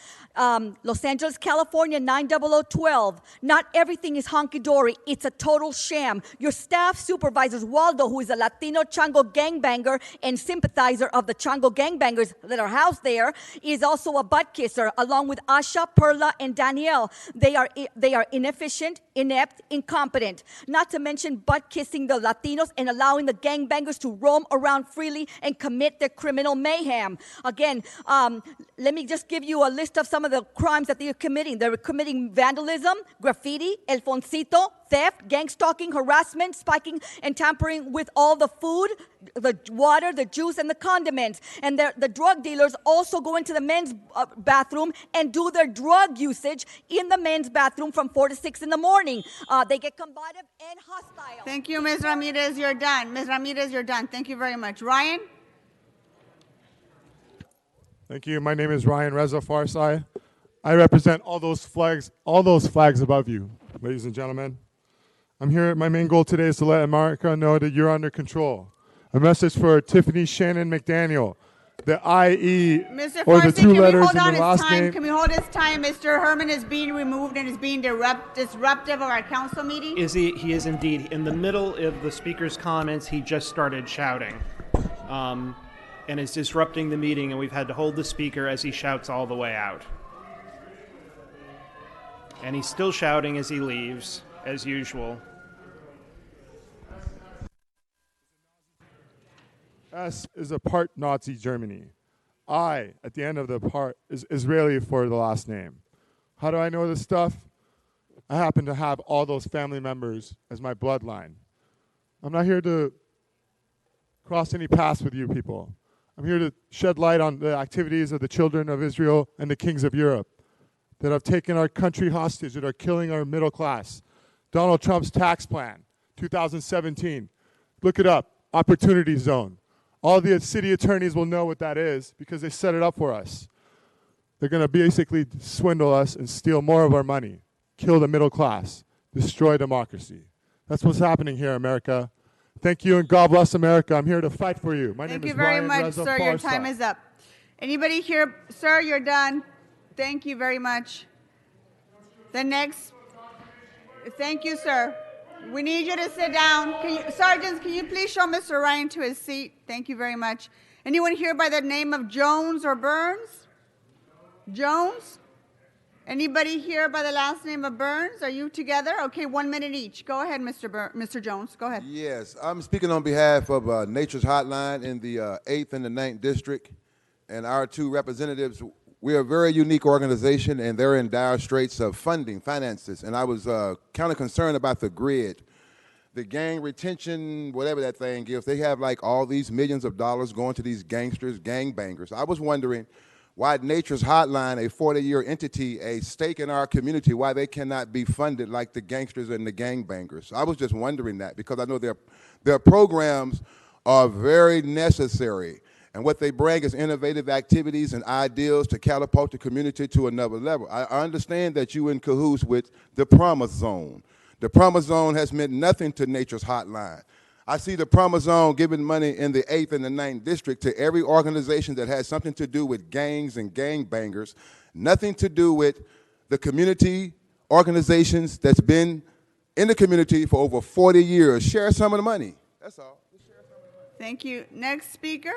Los Angeles, California, 90012. Not everything is honky-dory. It's a total sham. Your staff supervisor, Waldo, who is a Latino Chango gangbanger and sympathizer of the Chango gangbangers that are housed there, is also a butt kisser, along with Asha, Perla, and Danielle. They are inefficient, inept, incompetent. Not to mention butt kissing the Latinos and allowing the gangbangers to roam around freely and commit their criminal mayhem. Again, let me just give you a list of some of the crimes that they are committing. They're committing vandalism, graffiti, El Foncito, theft, gang stalking, harassment, spiking, and tampering with all the food, the water, the juice, and the condiments. And the drug dealers also go into the men's bathroom and do their drug usage in the men's bathroom from 4 to 6 in the morning. They get combative and hostile. Thank you, Ms. Ramirez. You're done. Ms. Ramirez, you're done. Thank you very much. Ryan? Thank you. My name is Ryan Reza Farsai. I represent all those flags above you, ladies and gentlemen. I'm here. My main goal today is to let America know that you're under control. A message for Tiffany Shannon McDaniel. The IE Mr. or the Farsay, two can we letters hold in on the his last time? name. Can we hold his time? Mr. Herman is being removed and is being disruptive of our council meeting. He is indeed. In the middle of the speaker's comments, he just started shouting. And is disrupting the meeting, and we've had to hold the speaker as he shouts all the way out. And he's still shouting as he leaves, as usual. S is a part Nazi Germany. I, at the end of the part, is Israeli for the last name. How do I know this stuff? I happen to have all those family members as my bloodline. I'm not here to cross any paths with you people. I'm here to shed light on the activities of the children of Israel and the kings of Europe that have taken our country hostage, that are killing our middle class. Donald Trump's tax plan, 2017. Look it up, Opportunity Zone. All the city attorneys will know what that is because they set it up for us. They're going to basically swindle us and steal more of our money, kill the middle class, destroy democracy. That's what's happening here, America. Thank you, and God bless America. I'm here to fight for you. My name is Ryan Reza Sir. Your Farsad. time is up. Anybody here? Sir, you're done. Thank you very much. The next. Thank you, sir. We need you to sit down. Sergeants, can you please show Mr. Ryan to his seat? Thank you very much. Anyone here by the name of Jones or Burns? Jones? Anybody here by the last name of Burns? Are you together? Okay, 1 minute each. Go ahead, Mr. Jones. Go ahead. Yes, I'm speaking on behalf of Nature's Hotline in the 8th and the 9th District, and our two representatives. We're a very unique organization, and they're in dire straits of finances, and I was kind of concerned about the grid. The gang retention, whatever that thing gives, they have like all these millions of dollars going to these gangsters, gangbangers. I was wondering why Nature's Hotline, a 40-year entity, a stake in our community, why they cannot be funded like the gangsters and the gangbangers. I was just wondering that because I know their programs are very necessary. And what they bring is innovative activities and ideals to catapult the community to another level. I understand that you in cahoots with the Promise Zone. The Promise Zone has meant nothing to Nature's Hotline. I see the Promise Zone giving money in the 8th and the 9th District to every organization that has something to do with gangs and gangbangers, nothing to do with the community organizations that's been in the community for over 40 years. Share some of the money. That's all. Thank you. Next speaker.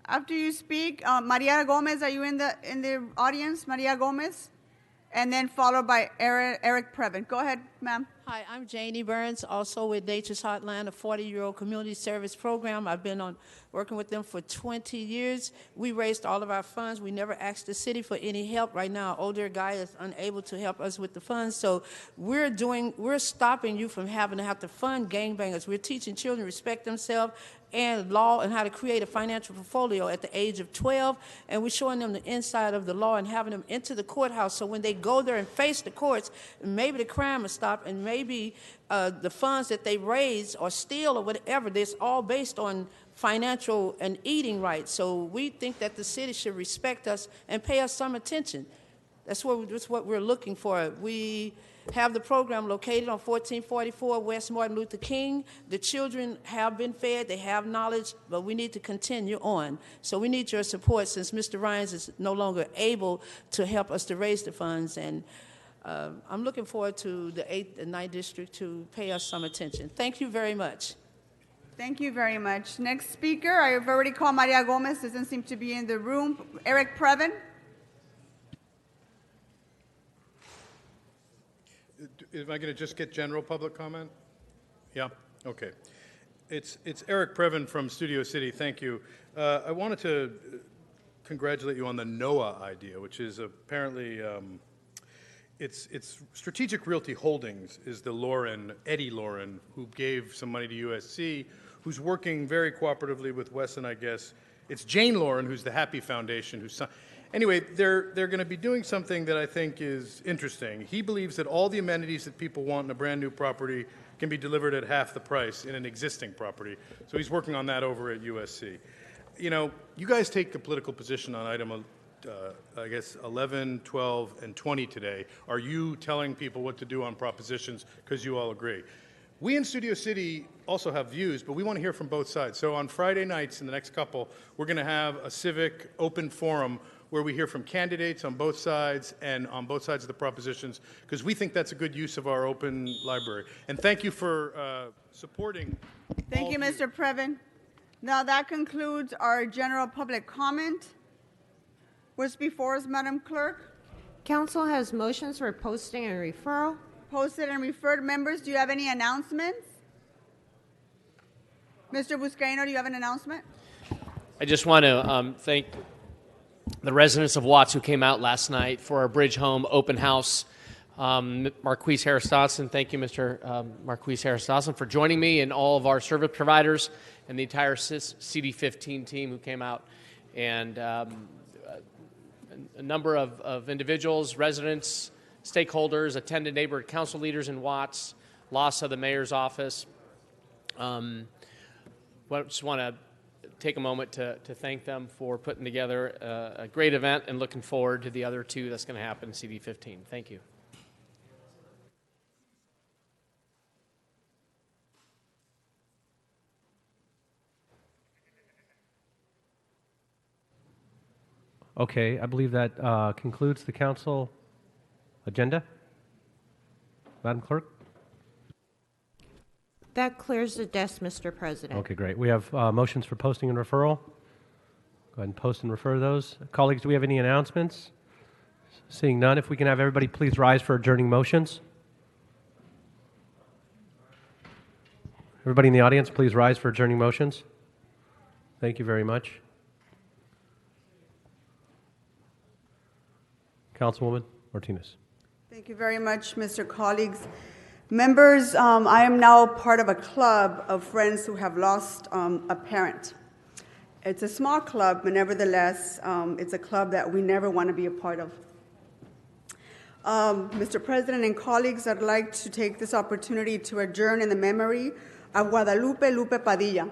After you speak, Maria Gomez, are you in the audience? Maria Gomez? And then followed by Eric Previn. Go ahead, ma'am. Hi, I'm Janie Burns, also with Nature's Hotline, a 40-year-old community service program. I've been working with them for 20 years. We raised all of our funds. We never asked the city for any help. Right now, an older guy is unable to help us with the funds. So we're stopping you from having to have to fund gangbangers. We're teaching children to respect themselves and law and how to create a financial portfolio at the age of 12, and we're showing them the inside of the law and having them into the courthouse so when they go there and face the courts, maybe the crime will stop and maybe the funds that they raise or steal or whatever, this all based on financial and eating rights. So we think that the city should respect us and pay us some attention. That's what we're looking for. We have the program located on 1444 West Martin Luther King. The children have been fed, they have knowledge, but we need to continue on. So we need your support since Mr. Ryans is no longer able to help us to raise the funds. And I'm looking forward to the 8th and 9th District to pay us some attention. Thank you very much. Thank you very much. Next speaker, I've already called Maria Gomez, doesn't seem to be in the room. Eric Previn. Am I going to just get general public comment? Yeah? Okay. It's Eric Previn from Studio City. Thank you. I wanted to congratulate you on the NOAA idea, which is apparently, it's Strategic Realty Holdings is the Eddie Lauren, who gave some money to USC, who's working very cooperatively with Wesson, I guess. It's Jane Lauren, who's the Happy Foundation, who's... Anyway, they're going to be doing something that I think is interesting. He believes that all the amenities that people want in a brand new property can be delivered at half the price in an existing property. So he's working on that over at USC. You know, you guys take a political position on item, I guess, 11, 12, and 20 today. Are you telling people what to do on propositions because you all agree? We in Studio City also have views, but we want to hear from both sides. So on Friday nights in the next couple, we're going to have a civic open forum where we hear from candidates on both sides and on both sides of the propositions, because we think that's a good use of our open library. And thank you for supporting. Thank you, Mr. Previn. Now that concludes our general public comment. What's before us, Madam Clerk? Council has motions for posting and referral. Posted and referred. Members, do you have any announcements? Mr. Buscaino, do you have an announcement? I just want to thank the residents of Watts who came out last night for our Bridge Home open house. Marquise Harris-Dawson, thank you, Mr. Marquise Harris-Dawson, for joining me and all of our service providers and the entire CD15 team who came out. And a number of individuals, residents, stakeholders, attended neighborhood council leaders in Watts, LASA, the mayor's office. Just want to take a moment to thank them for putting together a great event and looking forward to the other two that's going to happen in CD15. Thank you. Okay, I believe that concludes the council agenda. Madam Clerk? That clears the desk, Mr. President. Okay, great. We have motions for posting and referral. Go ahead and post and refer those. Colleagues, do we have any announcements? Seeing none, if we can have everybody please rise for adjourning motions. Everybody in the audience, please rise for adjourning motions. Thank you very much. Councilwoman Martinez. Thank you very much, Mr. Colleagues. Members, I am now part of a club of friends who have lost a parent. It's a small club, but nevertheless, it's a club that we never want to be a part of. Mr. President and colleagues, I'd like to take this opportunity to adjourn in the memory of Guadalupe Lupe Padilla.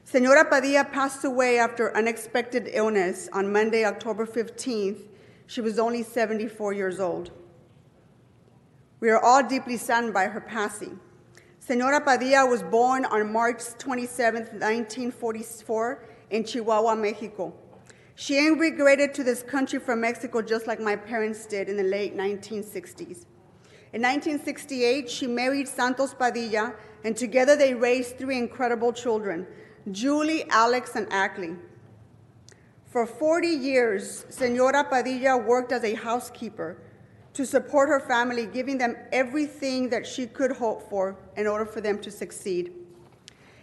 Senora Padilla passed away after unexpected illness on Monday, October 15th. She was only 74 years old. We are all deeply saddened by her passing. Senora Padilla was born on March 27, 1944, in Chihuahua, Mexico. She immigrated to this country from Mexico just like my parents did in the late 1960s. In 1968, she married Santos Padilla, and together they raised 3 incredible children, Julie, Alex, and Ackley. For 40 years, Senora Padilla worked as a housekeeper to support her family, giving them everything that she could hope for in order for them to succeed.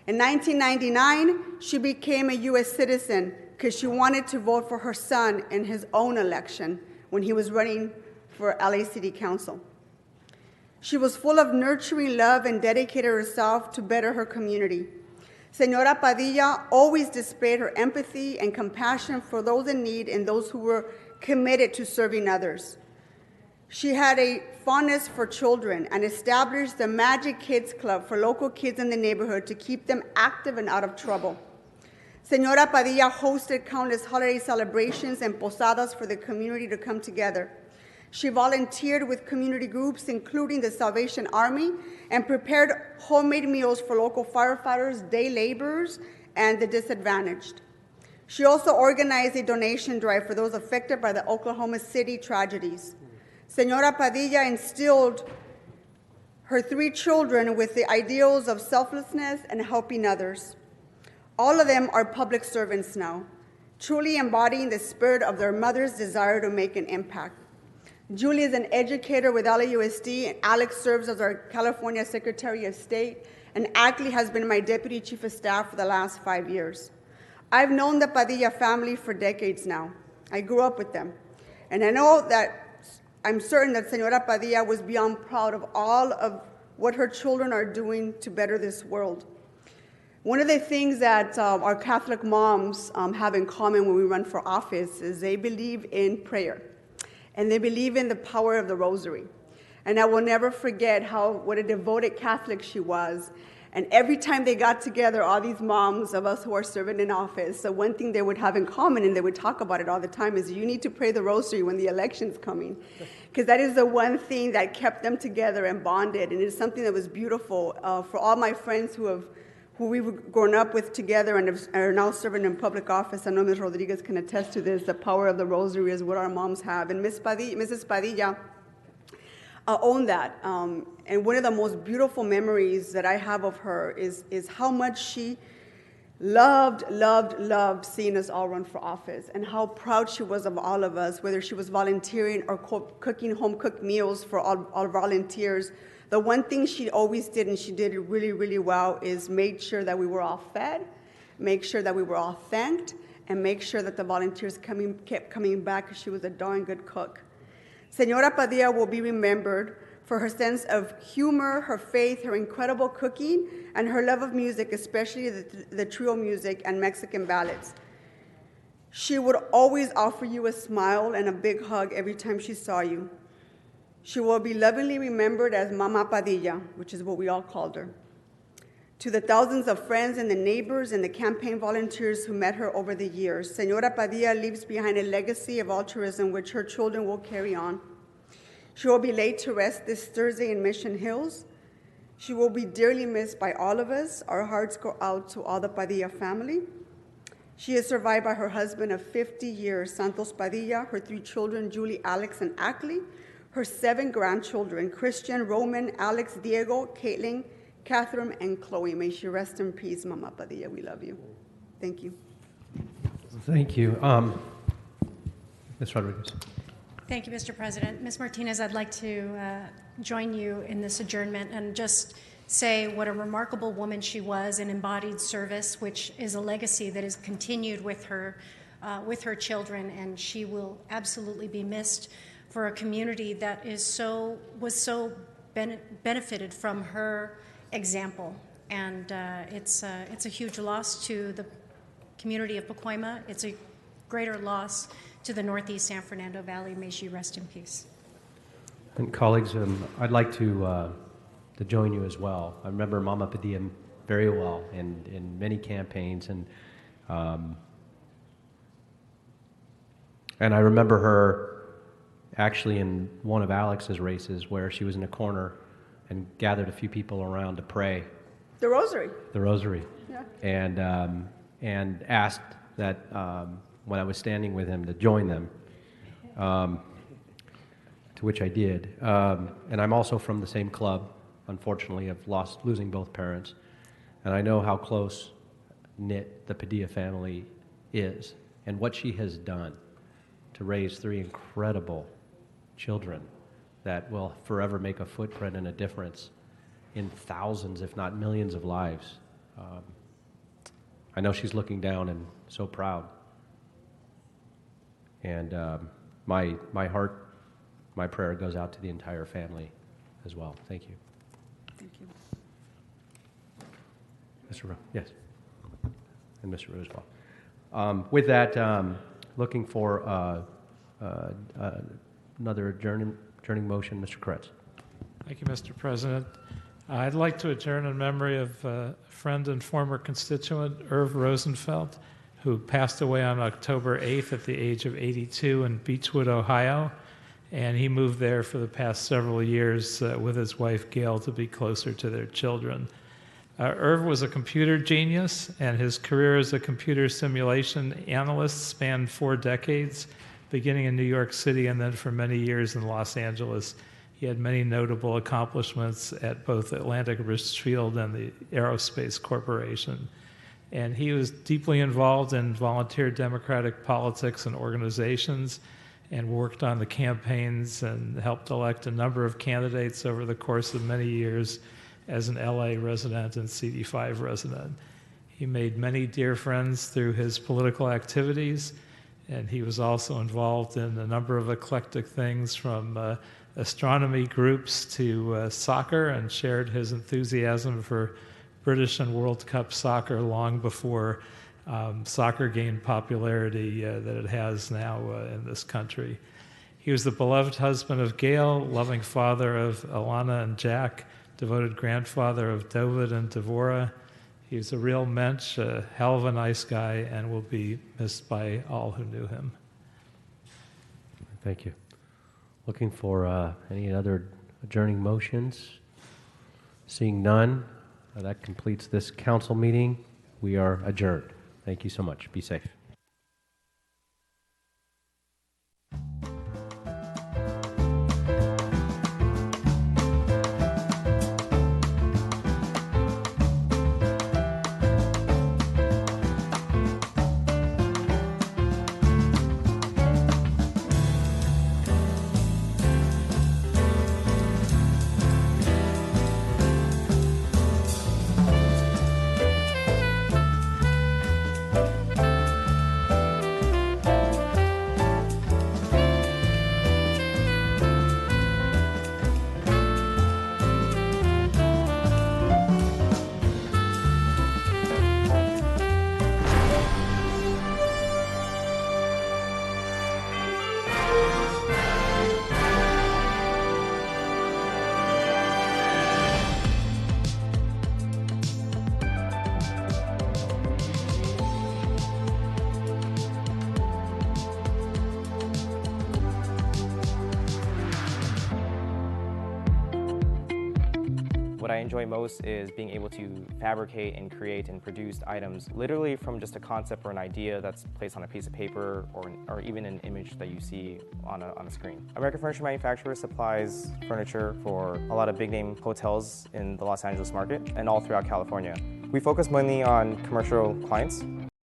In 1999, she became a U.S. citizen because she wanted to vote for her son in his own election when he was running for LA City Council. She was full of nurturing love and dedicated herself to better her community. Senora Padilla always displayed her empathy and compassion for those in need and those who were committed to serving others. She had a fondness for children and established the Magic Kids Club for local kids in the neighborhood to keep them active and out of trouble. Senora Padilla hosted countless holiday celebrations and posadas for the community to come together. She volunteered with community groups, including the Salvation Army, and prepared homemade meals for local firefighters, day laborers, and the disadvantaged. She also organized a donation drive for those affected by the Oklahoma City tragedies. Senora Padilla instilled her 3 children with the ideals of selflessness and helping others. All of them are public servants now, truly embodying the spirit of their mother's desire to make an impact. Julie is an educator with LAUSD, and Alex serves as our California Secretary of State, and Ackley has been my Deputy Chief of Staff for the last 5 years. I've known the Padilla family for decades now. I grew up with them, and I'm certain that Senora Padilla was beyond proud of all of what her children are doing to better this world. One of the things that our Catholic moms have in common when we run for office is they believe in prayer, and they believe in the power of the rosary. And I will never forget what a devoted Catholic she was. And every time they got together, all these moms of us who are serving in office, so one thing they would have in common, and they would talk about it all the time, is you need to pray the rosary when the election's coming. Because that is the one thing that kept them together and bonded. And it's something that was beautiful for all my friends who we've grown up with together and are now serving in public office. I know Ms. Rodriguez can attest to this. The power of the rosary is what our moms have. And Mrs. Padilla owned that. And one of the most beautiful memories that I have of her is how much she loved seeing us all run for office, and how proud she was of all of us, whether she was volunteering or cooking home-cooked meals for all volunteers. The one thing she always did, and she did it really, really well, is made sure that we were all fed, make sure that we were all thanked, and make sure that the volunteers kept coming back, because she was a darn good cook. Senora Padilla will be remembered for her sense of humor, her faith, her incredible cooking, and her love of music, especially the trio music and Mexican ballads. She would always offer you a smile and a big hug every time she saw you. She will be lovingly remembered as Mama Padilla, which is what we all called her. To the thousands of friends and the neighbors and the campaign volunteers who met her over the years, Senora Padilla leaves behind a legacy of altruism which her children will carry on. She will be laid to rest this Thursday in Mission Hills. She will be dearly missed by all of us. Our hearts go out to all the Padilla family. She is survived by her husband of 50 years, Santos Padilla, her 3 children, Julie, Alex, and Ackley, her 7 grandchildren, Christian, Roman, Alex, Diego, Caitlin, Catherine, and Chloe. May she rest in peace, Mama Padilla. We love you. Thank you. Thank you. Ms. Rodriguez. Thank you, Mr. President. Ms. Martinez, I'd like to join you in this adjournment and just say what a remarkable woman she was in embodied service, which is a legacy that is continued with her children, and she will absolutely be missed for a community that was so benefited from her example. And it's a huge loss to the community of Pacoima. It's a greater loss to the Northeast San Fernando Valley. May she rest in peace. And colleagues, I'd like to join you as well. I remember Mama Padilla very well in many campaigns, and I remember her actually in one of Alex's races where she was in a corner and gathered a few people around to pray. The rosary. The rosary. Yeah. And asked that when I was standing with him to join them, to to which I did. And I'm also from the same club, unfortunately, of losing both parents. And I know how close-knit the Padilla family is and what she has done to raise 3 incredible children that will forever make a footprint and a difference in thousands, if not millions, of lives. I know she's looking down and so proud. And my heart, my prayer goes out to the entire family as well. Thank you. Thank you. Mr. Rowe, yes. And Mr. Rowe as well. With that, looking for another adjourning motion, Mr. Kretz. Thank you, Mr. President. I'd like to adjourn in memory of a friend and former constituent, Irv Rosenfeld, who passed away on October 8th at the age of 82 in Beechwood, Ohio. And he moved there for the past several years with his wife, Gail, to be closer to their children. Irv was a computer genius, and his career as a computer simulation analyst spanned 4 decades, beginning in New York City and then for many years in Los Angeles. He had many notable accomplishments at both Atlantic Richfield and the Aerospace Corporation. And he was deeply involved in volunteer democratic politics and organizations and worked on the campaigns and helped elect a number of candidates over the course of many years as an LA resident and CD5 resident. He made many dear friends through his political activities, and he was also involved in a number of eclectic things from astronomy groups to soccer, and shared his enthusiasm for British and World Cup soccer long before soccer gained popularity that it has now in this country. He was the beloved husband of Gail, loving father of Alana and Jack, devoted grandfather of David and Devorah. He was a real mensch, a hell of a nice guy, and will be missed by all who knew him. Thank you. Looking for any other adjourning motions? Seeing none, that completes this council meeting. We are adjourned. Thank you so much. Be safe. What I enjoy most is being able to fabricate and create and produce items literally from just a concept or an idea that's placed on a piece of paper or even an image that you see on a screen. American Furniture Manufacturer supplies furniture for a lot of big-name hotels in the Los Angeles market and all throughout California. We focus mainly on commercial clients,